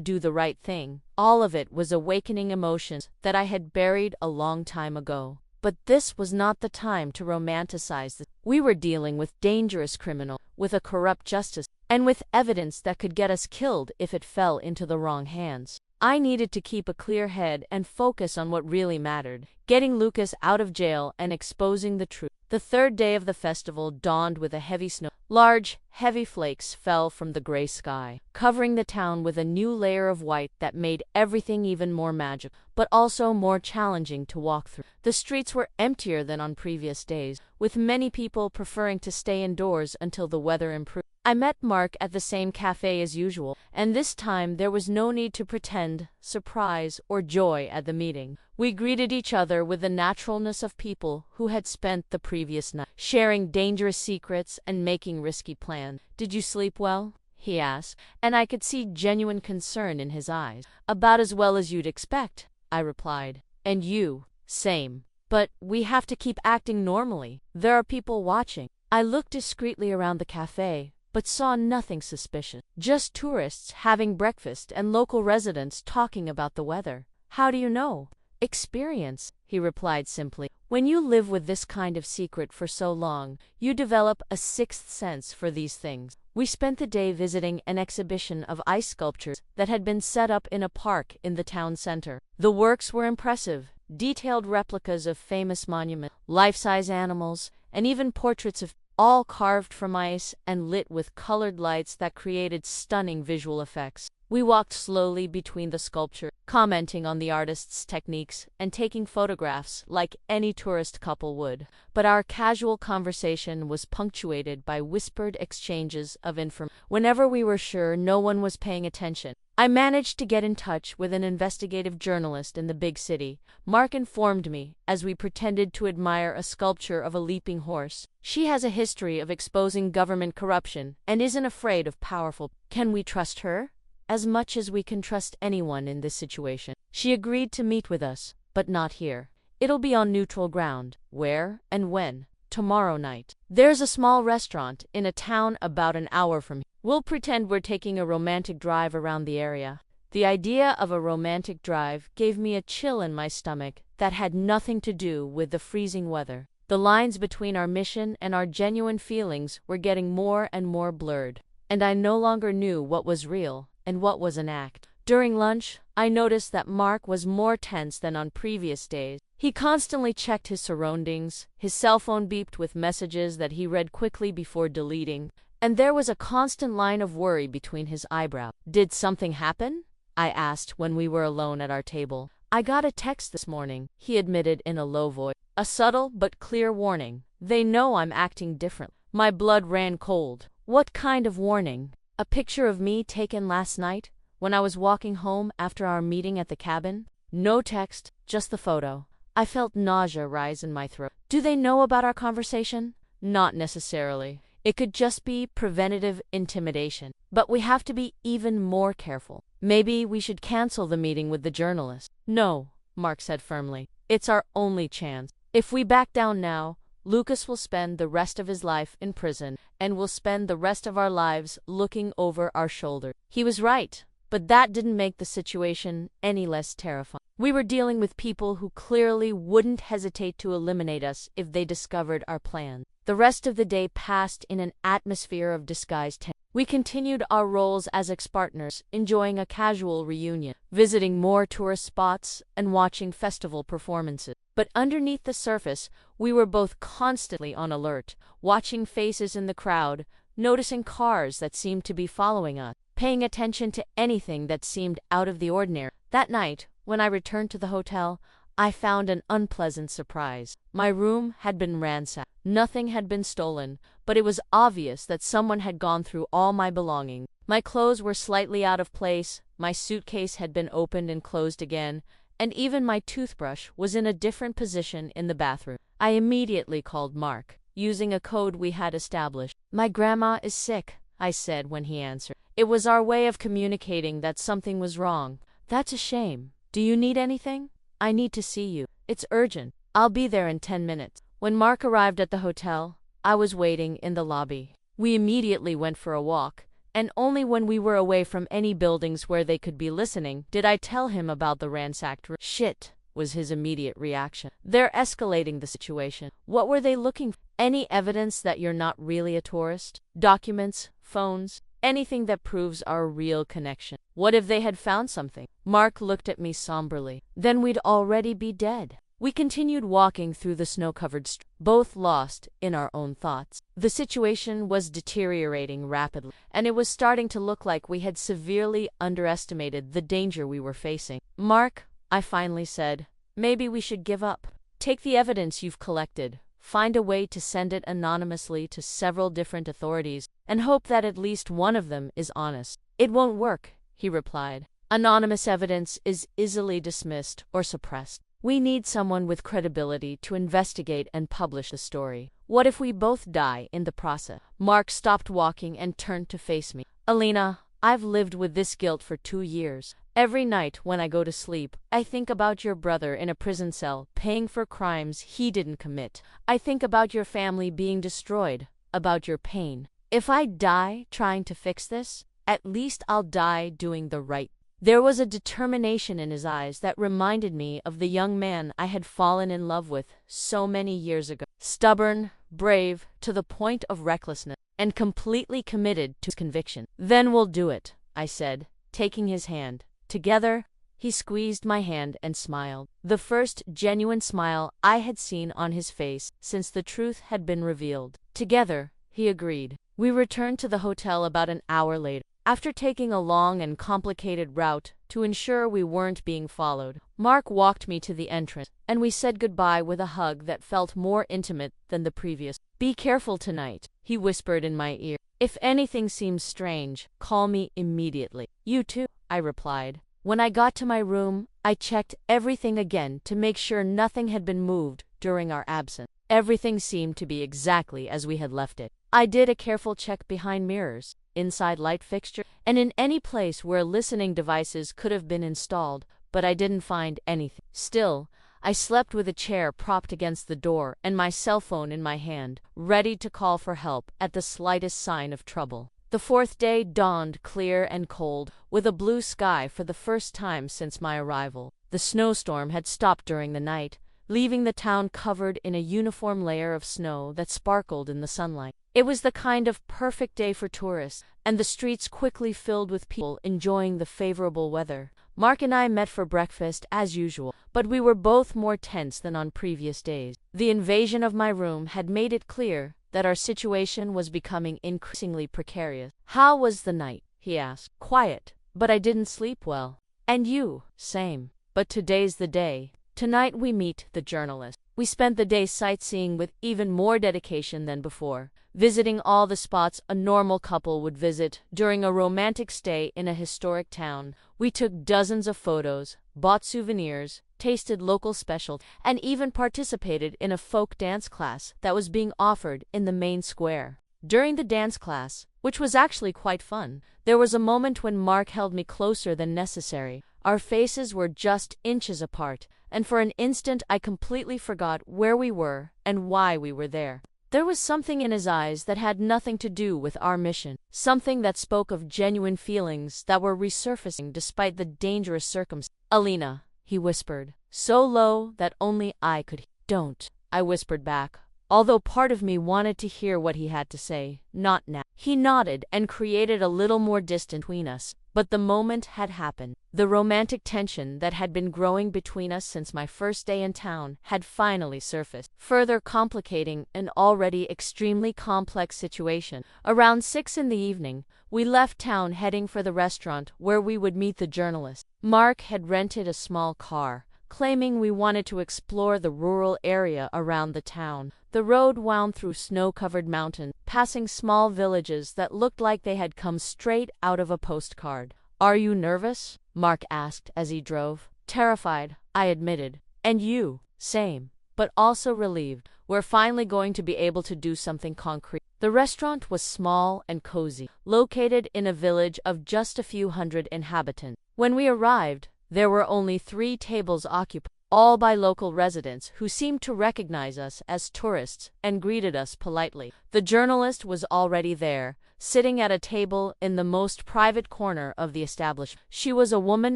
do the right thing, all of it was awakening emotions that I had buried a long time ago. But this was not the time to romanticize this. We were dealing with dangerous criminals, with a corrupt justice, and with evidence that could get us killed if it fell into the wrong hands. I needed to keep a clear head and focus on what really mattered, getting Lucas out of jail and exposing the truth. The third day of the festival dawned with a heavy snow. Large, heavy flakes fell from the gray sky, covering the town with a new layer of white that made everything even more magical, but also more challenging to walk through. The streets were emptier than on previous days, with many people preferring to stay indoors until the weather improved. I met Mark at the same cafe as usual, and this time there was no need to pretend surprise or joy at the meeting. We greeted each other with the naturalness of people who had spent the previous night, sharing dangerous secrets and making risky plans. "Did you sleep well?" he asked, and I could see genuine concern in his eyes. "About as well as you'd expect," I replied. "And you?" "Same. But we have to keep acting normally. There are people watching." I looked discreetly around the cafe, but saw nothing suspicious. Just tourists having breakfast and local residents talking about the weather. "How do you know?" Experience, he replied simply. When you live with this kind of secret for so long, you develop a sixth sense for these things. We spent the day visiting an exhibition of ice sculptures that had been set up in a park in the town center. The works were impressive, detailed replicas of famous monuments, life-size animals, and even portraits of all carved from ice and lit with colored lights that created stunning visual effects. We walked slowly between the sculptures, commenting on the artists' techniques and taking photographs like any tourist couple would. But our casual conversation was punctuated by whispered exchanges of information. Whenever we were sure no one was paying attention, I managed to get in touch with an investigative journalist in the big city. Mark informed me, as we pretended to admire a sculpture of a leaping horse. She has a history of exposing government corruption and isn't afraid of powerful. Can we trust her? As much as we can trust anyone in this situation. She agreed to meet with us, but not here. It'll be on neutral ground. Where and when? Tomorrow night. There's a small restaurant in a town about an hour from here. We'll pretend we're taking a romantic drive around the area. The idea of a romantic drive gave me a chill in my stomach that had nothing to do with the freezing weather. The lines between our mission and our genuine feelings were getting more and more blurred, and I no longer knew what was real and what was an act. During lunch, I noticed that Mark was more tense than on previous days. He constantly checked his surroundings, his cell phone beeped with messages that he read quickly before deleting, and there was a constant line of worry between his eyebrows. Did something happen? I asked when we were alone at our table. I got a text this morning, he admitted in a low voice. A subtle but clear warning. They know I'm acting different. My blood ran cold. What kind of warning? A picture of me taken last night, when I was walking home after our meeting at the cabin? No text, just the photo. I felt nausea rise in my throat. Do they know about our conversation? Not necessarily. It could just be preventative intimidation. But we have to be even more careful. Maybe we should cancel the meeting with the journalist. No, Mark said firmly. It's our only chance. If we back down now, Lucas will spend the rest of his life in prison, and we'll spend the rest of our lives looking over our shoulder. He was right, but that didn't make the situation any less terrifying. We were dealing with people who clearly wouldn't hesitate to eliminate us if they discovered our plan. The rest of the day passed in an atmosphere of disguised tension. We continued our roles as ex-partners, enjoying a casual reunion, visiting more tourist spots, and watching festival performances. But underneath the surface, we were both constantly on alert, watching faces in the crowd, noticing cars that seemed to be following us, paying attention to anything that seemed out of the ordinary. That night, when I returned to the hotel, I found an unpleasant surprise. My room had been ransacked. Nothing had been stolen, but it was obvious that someone had gone through all my belongings. My clothes were slightly out of place, my suitcase had been opened and closed again, and even my toothbrush was in a different position in the bathroom. I immediately called Mark, using a code we had established. My grandma is sick, I said when he answered. It was our way of communicating that something was wrong. That's a shame. Do you need anything? I need to see you. It's urgent. I'll be there in 10 minutes. When Mark arrived at the hotel, I was waiting in the lobby. We immediately went for a walk, and only when we were away from any buildings where they could be listening did I tell him about the ransacked room. Shit, was his immediate reaction. They're escalating the situation. What were they looking for? Any evidence that you're not really a tourist? Documents, phones, anything that proves our real connection. What if they had found something? Mark looked at me somberly. Then we'd already be dead. We continued walking through the snow-covered street, both lost in our own thoughts. The situation was deteriorating rapidly, and it was starting to look like we had severely underestimated the danger we were facing. Mark, I finally said, maybe we should give up. Take the evidence you've collected, find a way to send it anonymously to several different authorities, and hope that at least one of them is honest. It won't work, he replied. Anonymous evidence is easily dismissed or suppressed. We need someone with credibility to investigate and publish the story. What if we both die in the process? Mark stopped walking and turned to face me. Alina, I've lived with this guilt for 2 years. Every night when I go to sleep, I think about your brother in a prison cell, paying for crimes he didn't commit. I think about your family being destroyed, about your pain. If I die trying to fix this, at least I'll die doing the right. There was a determination in his eyes that reminded me of the young man I had fallen in love with so many years ago. Stubborn, brave, to the point of recklessness, and completely committed to his conviction. "Then we'll do it," I said, taking his hand. Together, he squeezed my hand and smiled. The first genuine smile I had seen on his face since the truth had been revealed. Together, he agreed. We returned to the hotel about an hour later. After taking a long and complicated route to ensure we weren't being followed, Mark walked me to the entrance, and we said goodbye with a hug that felt more intimate than the previous. "Be careful tonight," he whispered in my ear. "If anything seems strange, call me immediately." "You too," I replied. When I got to my room, I checked everything again to make sure nothing had been moved during our absence. Everything seemed to be exactly as we had left it. I did a careful check behind mirrors, inside light fixtures, and in any place where listening devices could have been installed, but I didn't find anything. Still, I slept with a chair propped against the door and my cell phone in my hand, ready to call for help at the slightest sign of trouble. The fourth day dawned clear and cold, with a blue sky for the first time since my arrival. The snowstorm had stopped during the night, leaving the town covered in a uniform layer of snow that sparkled in the sunlight. It was the kind of perfect day for tourists, and the streets quickly filled with people enjoying the favorable weather. Mark and I met for breakfast as usual, but we were both more tense than on previous days. The invasion of my room had made it clear that our situation was becoming increasingly precarious. "How was the night?" he asked. "Quiet, but I didn't sleep well." "And you?" "Same. But today's the day. Tonight we meet the journalist." We spent the day sightseeing with even more dedication than before, visiting all the spots a normal couple would visit during a romantic stay in a historic town. We took dozens of photos, bought souvenirs, tasted local specials, and even participated in a folk dance class that was being offered in the main square. During the dance class, which was actually quite fun, there was a moment when Mark held me closer than necessary. Our faces were just inches apart, and for an instant I completely forgot where we were and why we were there. There was something in his eyes that had nothing to do with our mission, something that spoke of genuine feelings that were resurfacing despite the dangerous circumstances. "Alina," he whispered, so low that only I could hear. "Don't," I whispered back, although part of me wanted to hear what he had to say. "Not now." He nodded and created a little more distance between us, but the moment had happened. The romantic tension that had been growing between us since my first day in town had finally surfaced, further complicating an already extremely complex situation. Around 6 in the evening, we left town heading for the restaurant where we would meet the journalist. Mark had rented a small car, claiming we wanted to explore the rural area around the town. The road wound through snow-covered mountains, passing small villages that looked like they had come straight out of a postcard. "Are you nervous?" Mark asked as he drove. "Terrified," I admitted. "And you?" "Same, but also relieved. We're finally going to be able to do something concrete." The restaurant was small and cozy, located in a village of just a few hundred inhabitants. When we arrived, there were only 3 tables occupied, all by local residents who seemed to recognize us as tourists and greeted us politely. The journalist was already there, sitting at a table in the most private corner of the establishment. She was a woman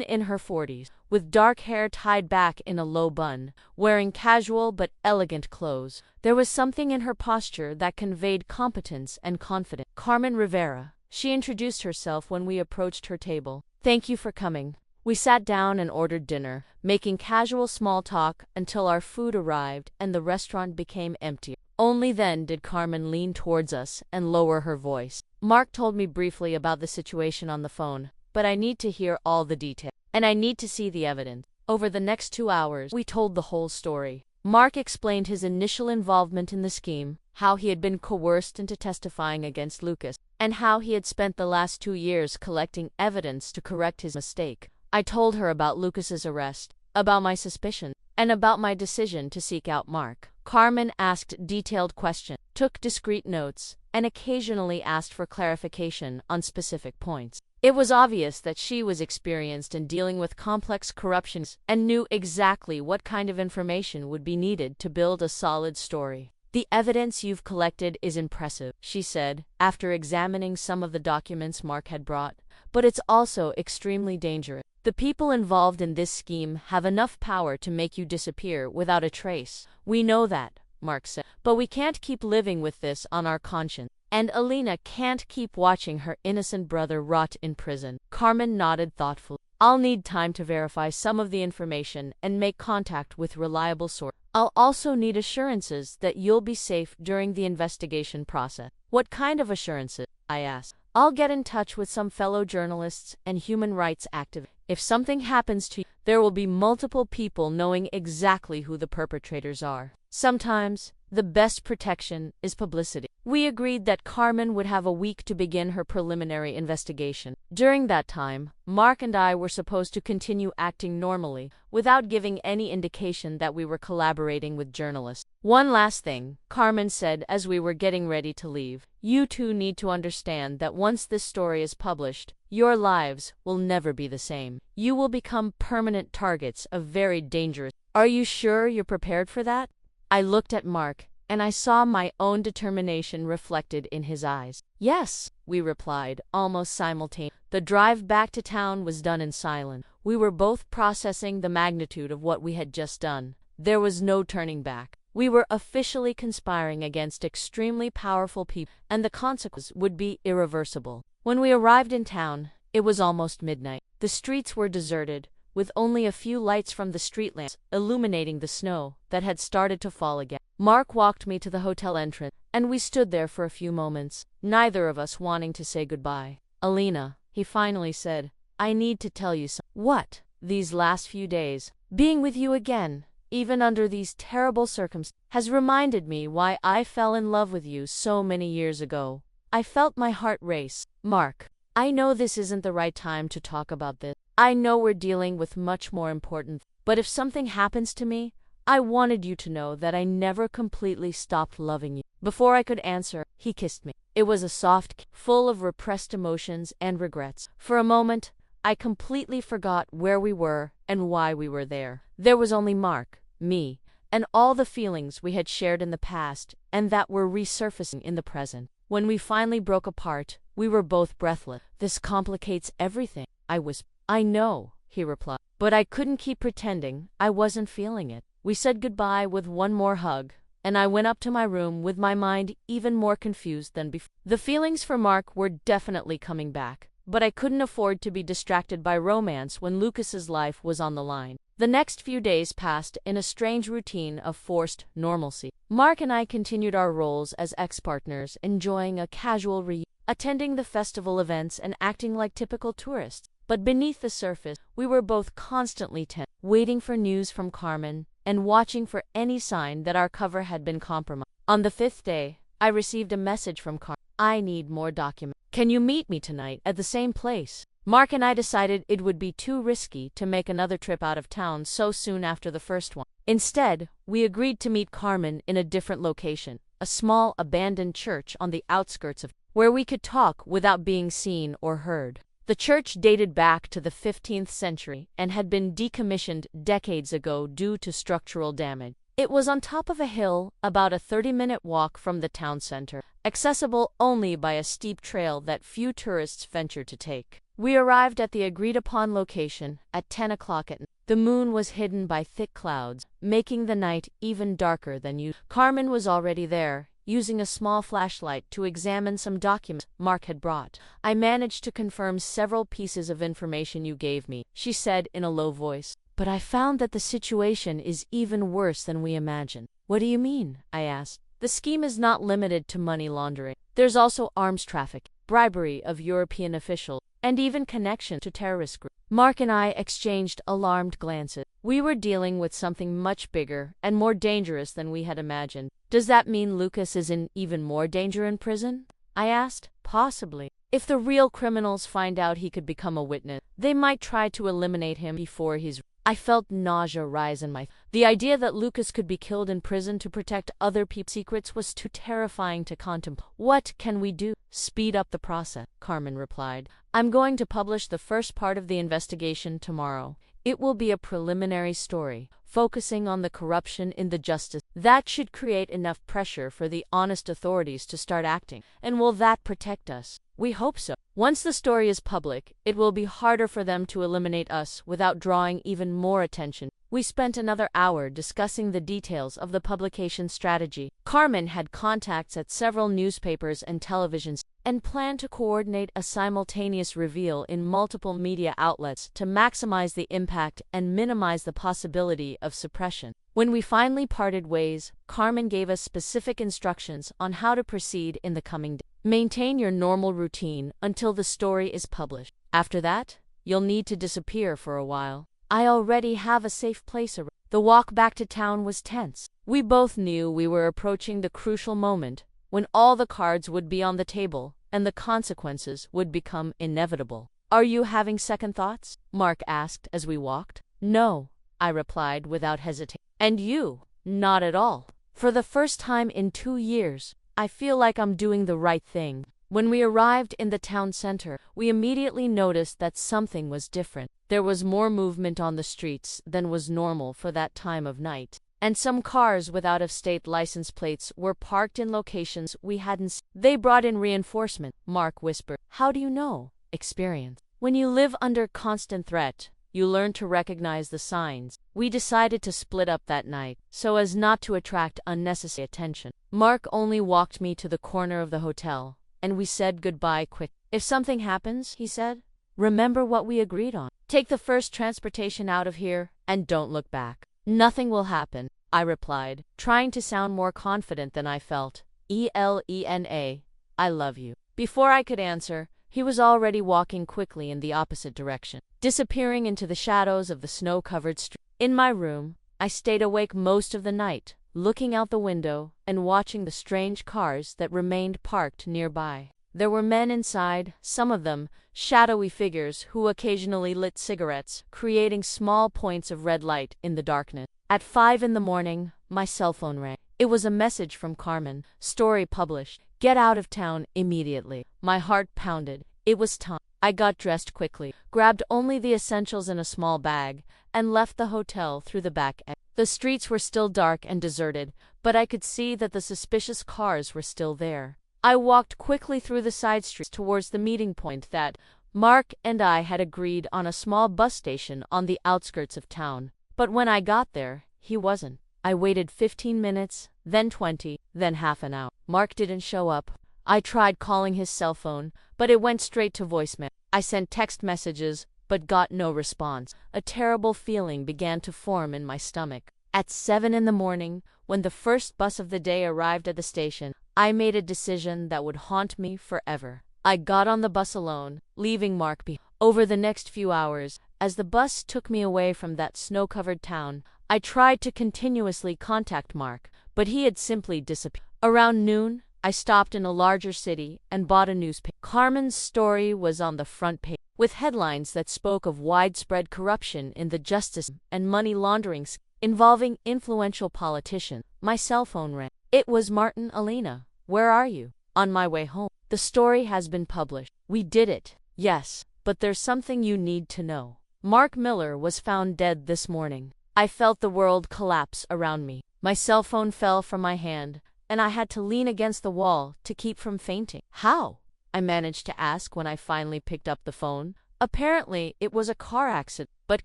in her 40s, with dark hair tied back in a low bun, wearing casual but elegant clothes. There was something in her posture that conveyed competence and confidence. "Carmen Rivera," she introduced herself when we approached her table. "Thank you for coming." We sat down and ordered dinner, making casual small talk until our food arrived and the restaurant became empty. Only then did Carmen lean towards us and lower her voice. "Mark told me briefly about the situation on the phone, but I need to hear all the details, and I need to see the evidence." Over the next 2 hours, we told the whole story. Mark explained his initial involvement in the scheme, how he had been coerced into testifying against Lucas, and how he had spent the last 2 years collecting evidence to correct his mistake. I told her about Lucas's arrest, about my suspicion, and about my decision to seek out Mark. Carmen asked detailed questions, took discreet notes, and occasionally asked for clarification on specific points. It was obvious that she was experienced in dealing with complex corruptions and knew exactly what kind of information would be needed to build a solid story. "The evidence you've collected is impressive," she said, after examining some of the documents Mark had brought, "but it's also extremely dangerous. The people involved in this scheme have enough power to make you disappear without a trace. We know that, Mark said. But we can't keep living with this on our conscience. And Alina can't keep watching her innocent brother rot in prison. Carmen nodded thoughtfully. I'll need time to verify some of the information and make contact with reliable sources. I'll also need assurances that you'll be safe during the investigation process. What kind of assurances? I asked. I'll get in touch with some fellow journalists and human rights activists. If something happens to you, there will be multiple people knowing exactly who the perpetrators are. Sometimes, the best protection is publicity. We agreed that Carmen would have a week to begin her preliminary investigation. During that time, Mark and I were supposed to continue acting normally, without giving any indication that we were collaborating with journalists. One last thing, Carmen said as we were getting ready to leave. You two need to understand that once this story is published, your lives will never be the same. You will become permanent targets of very dangerous. Are you sure you're prepared for that? I looked at Mark, and I saw my own determination reflected in his eyes. Yes, we replied, almost simultaneously. The drive back to town was done in silence. We were both processing the magnitude of what we had just done. There was no turning back. We were officially conspiring against extremely powerful people, and the consequences would be irreversible. When we arrived in town, it was almost midnight. The streets were deserted, with only a few lights from the street lamps illuminating the snow that had started to fall again. Mark walked me to the hotel entrance, and we stood there for a few moments, neither of us wanting to say goodbye. Alina, he finally said, I need to tell you something. What? These last few days, being with you again, even under these terrible circumstances, has reminded me why I fell in love with you so many years ago. I felt my heart race. Mark, I know this isn't the right time to talk about this. I know we're dealing with much more important, but if something happens to me, I wanted you to know that I never completely stopped loving you. Before I could answer, he kissed me. It was a soft kiss, full of repressed emotions and regrets. For a moment, I completely forgot where we were and why we were there. There was only Mark, me, and all the feelings we had shared in the past and that were resurfacing in the present. When we finally broke apart, we were both breathless. This complicates everything, I whispered. I know, he replied, but I couldn't keep pretending I wasn't feeling it. We said goodbye with one more hug, and I went up to my room with my mind even more confused than before. The feelings for Mark were definitely coming back, but I couldn't afford to be distracted by romance when Lucas's life was on the line. The next few days passed in a strange routine of forced normalcy. Mark and I continued our roles as ex-partners, enjoying a casual reunion, attending the festival events and acting like typical tourists. But beneath the surface, we were both constantly tense, waiting for news from Carmen and watching for any sign that our cover had been compromised. On the 5th day, I received a message from Carmen. I need more documents. Can you meet me tonight at the same place? Mark and I decided it would be too risky to make another trip out of town so soon after the first one. Instead, we agreed to meet Carmen in a different location, a small abandoned church on the outskirts of where we could talk without being seen or heard. The church dated back to the 15th century and had been decommissioned decades ago due to structural damage. It was on top of a hill, about a 30-minute walk from the town center, accessible only by a steep trail that few tourists venture to take. We arrived at the agreed-upon location at 10 o'clock at night. The moon was hidden by thick clouds, making the night even darker than usual. Carmen was already there, using a small flashlight to examine some documents Mark had brought. I managed to confirm several pieces of information you gave me, she said in a low voice. But I found that the situation is even worse than we imagined. What do you mean? I asked. The scheme is not limited to money laundering. There's also arms trafficking, bribery of European officials, and even connection to terrorist groups. Mark and I exchanged alarmed glances. We were dealing with something much bigger and more dangerous than we had imagined. Does that mean Lucas is in even more danger in prison? I asked. Possibly. If the real criminals find out he could become a witness, they might try to eliminate him before he's... I felt nausea rise in my... The idea that Lucas could be killed in prison to protect other people's secrets was too terrifying to contemplate. What can we do? Speed up the process, Carmen replied. I'm going to publish the first part of the investigation tomorrow. It will be a preliminary story, focusing on the corruption in the justice. That should create enough pressure for the honest authorities to start acting. And will that protect us? We hope so. Once the story is public, it will be harder for them to eliminate us without drawing even more attention. We spent another hour discussing the details of the publication strategy. Carmen had contacts at several newspapers and televisions and planned to coordinate a simultaneous reveal in multiple media outlets to maximize the impact and minimize the possibility of suppression. When we finally parted ways, Carmen gave us specific instructions on how to proceed in the coming days. Maintain your normal routine until the story is published. After that, you'll need to disappear for a while. I already have a safe place. The walk back to town was tense. We both knew we were approaching the crucial moment when all the cards would be on the table and the consequences would become inevitable. Are you having second thoughts? Mark asked as we walked. No, I replied without hesitation. And you? Not at all. For the first time in 2 years, I feel like I'm doing the right thing. When we arrived in the town center, we immediately noticed that something was different. There was more movement on the streets than was normal for that time of night, and some cars with out-of-state license plates were parked in locations we hadn't seen. They brought in reinforcement, Mark whispered. How do you know? Experience. When you live under constant threat, you learn to recognize the signs. We decided to split up that night, so as not to attract unnecessary attention. Mark only walked me to the corner of the hotel, and we said goodbye quick. If something happens, he said, remember what we agreed on. Take the first transportation out of here, and don't look back. Nothing will happen, I replied, trying to sound more confident than I felt. Elena, I love you. Before I could answer, he was already walking quickly in the opposite direction, disappearing into the shadows of the snow-covered street. In my room, I stayed awake most of the night, looking out the window and watching the strange cars that remained parked nearby. There were men inside, some of them shadowy figures who occasionally lit cigarettes, creating small points of red light in the darkness. At 5 in the morning, my cell phone rang. It was a message from Carmen. Story published. Get out of town immediately. My heart pounded. It was time. I got dressed quickly, grabbed only the essentials in a small bag, and left the hotel through the back exit. The streets were still dark and deserted, but I could see that the suspicious cars were still there. I walked quickly through the side streets towards the meeting point that Mark and I had agreed on, a small bus station on the outskirts of town. But when I got there, he wasn't. I waited 15 minutes, then 20, then half an hour. Mark didn't show up. I tried calling his cell phone, but it went straight to voicemail. I sent text messages, but got no response. A terrible feeling began to form in my stomach. At 7 in the morning, when the first bus of the day arrived at the station, I made a decision that would haunt me forever. I got on the bus alone, leaving Mark behind. Over the next few hours, as the bus took me away from that snow-covered town, I tried to continuously contact Mark, but he had simply disappeared. Around noon, I stopped in a larger city and bought a newspaper. Carmen's story was on the front page, with headlines that spoke of widespread corruption in the justice and money laundering involving influential politicians. My cell phone rang. It was Martin. Elena, where are you? On my way home. The story has been published. We did it. Yes, but there's something you need to know. Mark Miller was found dead this morning. I felt the world collapse around me. My cell phone fell from my hand, and I had to lean against the wall to keep from fainting. How? I managed to ask when I finally picked up the phone. Apparently, it was a car accident, but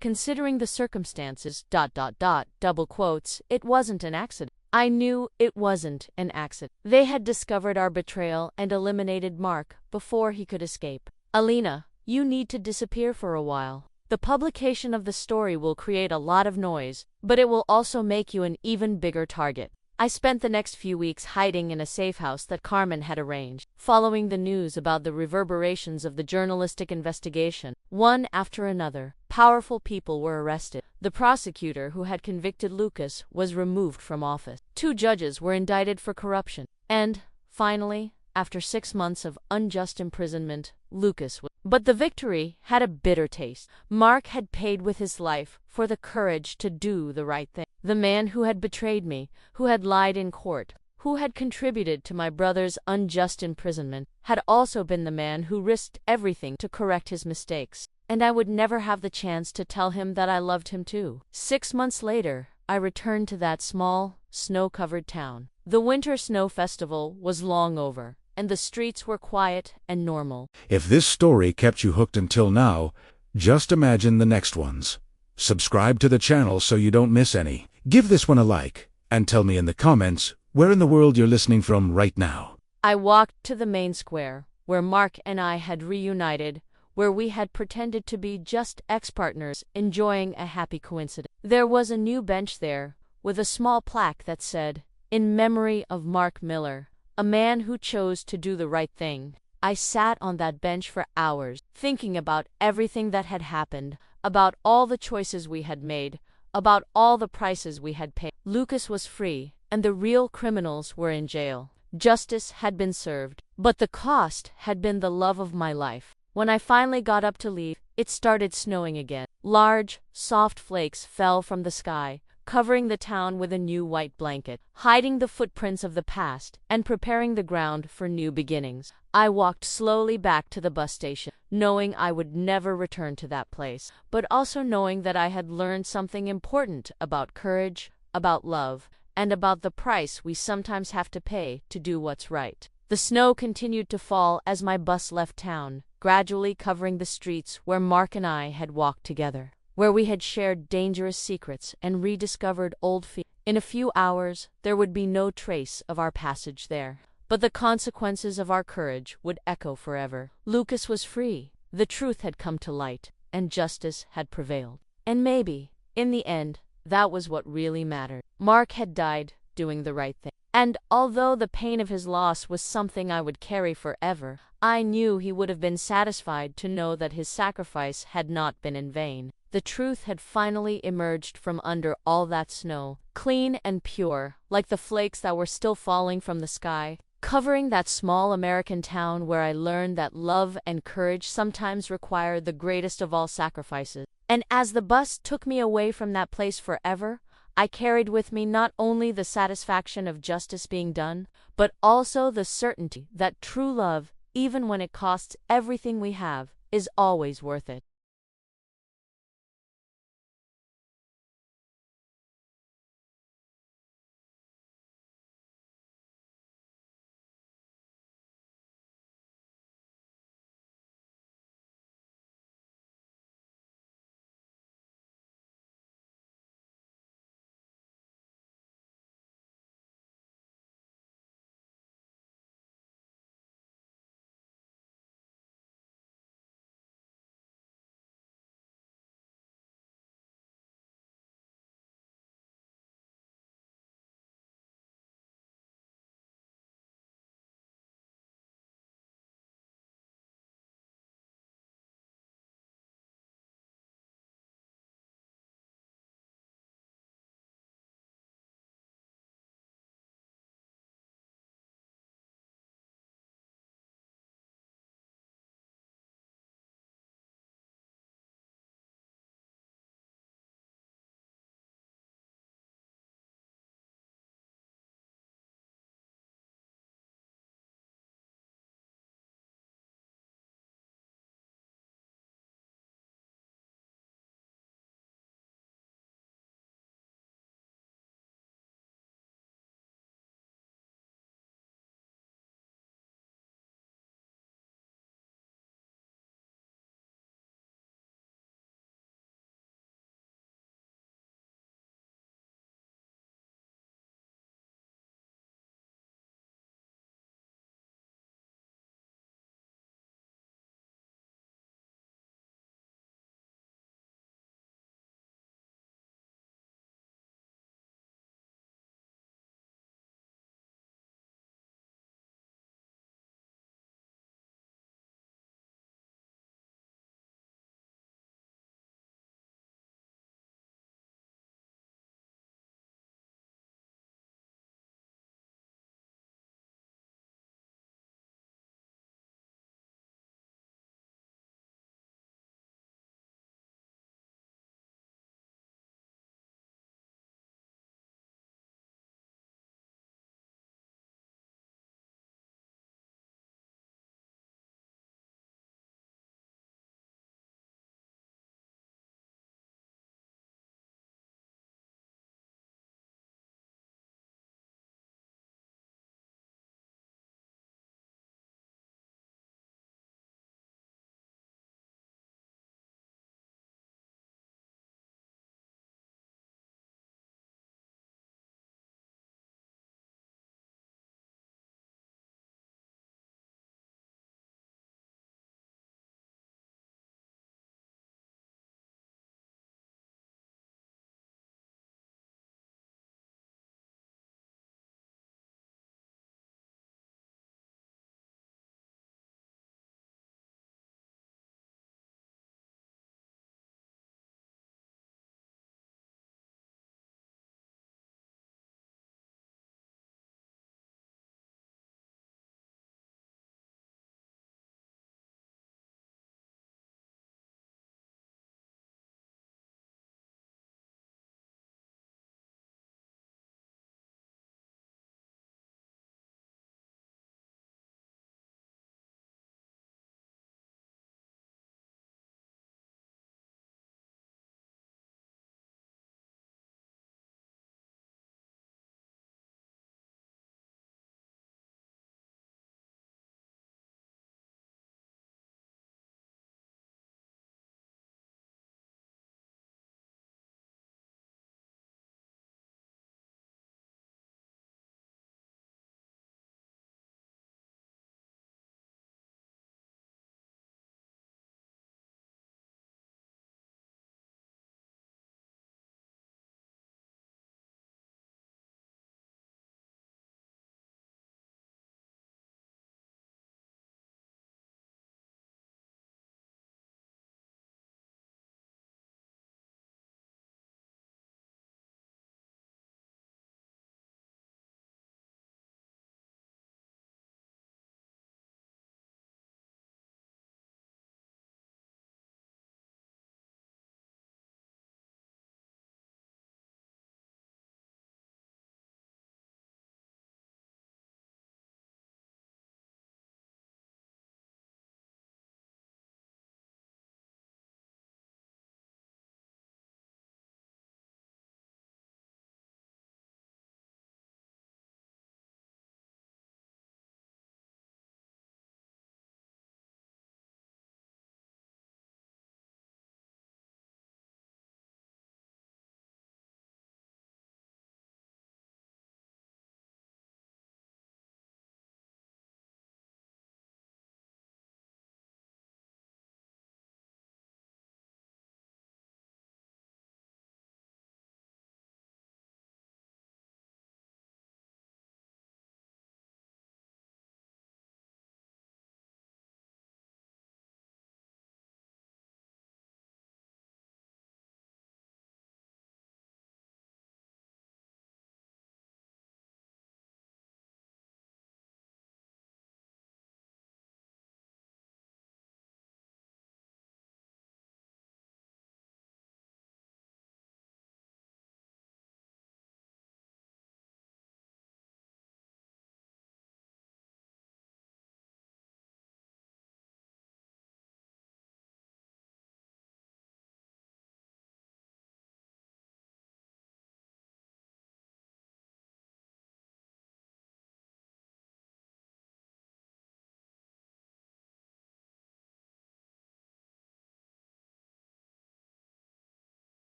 considering the circumstances, double quotes, it wasn't an accident. I knew it wasn't an accident. They had discovered our betrayal and eliminated Mark before he could escape. Elena, you need to disappear for a while. The publication of the story will create a lot of noise, but it will also make you an even bigger target. I spent the next few weeks hiding in a safe house that Carmen had arranged, following the news about the reverberations of the journalistic investigation. One after another, powerful people were arrested. The prosecutor who had convicted Lucas was removed from office. 2 judges were indicted for corruption. And, finally, after 6 months of unjust imprisonment, Lucas was. But the victory had a bitter taste. Mark had paid with his life for the courage to do the right thing. The man who had betrayed me, who had lied in court, who had contributed to my brother's unjust imprisonment, had also been the man who risked everything to correct his mistakes. And I would never have the chance to tell him that I loved him too. 6 months later, I returned to that small, snow-covered town. The winter snow festival was long over, and the streets were quiet and normal. If this story kept you hooked until now, just imagine the next ones. Subscribe to the channel so you don't miss any. Give this one a like, and tell me in the comments where in the world you're listening from right now. I walked to the main square, where Mark and I had reunited, where we had pretended to be just ex-partners enjoying a happy coincidence. There was a new bench there, with a small plaque that said, "In memory of Mark Miller, a man who chose to do the right thing." I sat on that bench for hours, thinking about everything that had happened, about all the choices we had made, about all the prices we had paid. Lucas was free, and the real criminals were in jail. Justice had been served, but the cost had been the love of my life. When I finally got up to leave, it started snowing again. Large, soft flakes fell from the sky, covering the town with a new white blanket, hiding the footprints of the past and preparing the ground for new beginnings. I walked slowly back to the bus station, knowing I would never return to that place, but also knowing that I had learned something important about courage, about love, and about the price we sometimes have to pay to do what's right. The snow continued to fall as my bus left town, gradually covering the streets where Mark and I had walked together, where we had shared dangerous secrets and rediscovered old fears. In a few hours, there would be no trace of our passage there, but the consequences of our courage would echo forever. Lucas was free, the truth had come to light, and justice had prevailed. And maybe, in the end, that was what really mattered. Mark had died doing the right thing. And although the pain of his loss was something I would carry forever, I knew he would have been satisfied to know that his sacrifice had not been in vain. The truth had finally emerged from under all that snow, clean and pure, like the flakes that were still falling from the sky, covering that small American town where I learned that love and courage sometimes require the greatest of all sacrifices. And as the bus took me away from that place forever, I carried with me not only the satisfaction of justice being done, but also the certainty that true love, even when it costs everything we have, is always worth it.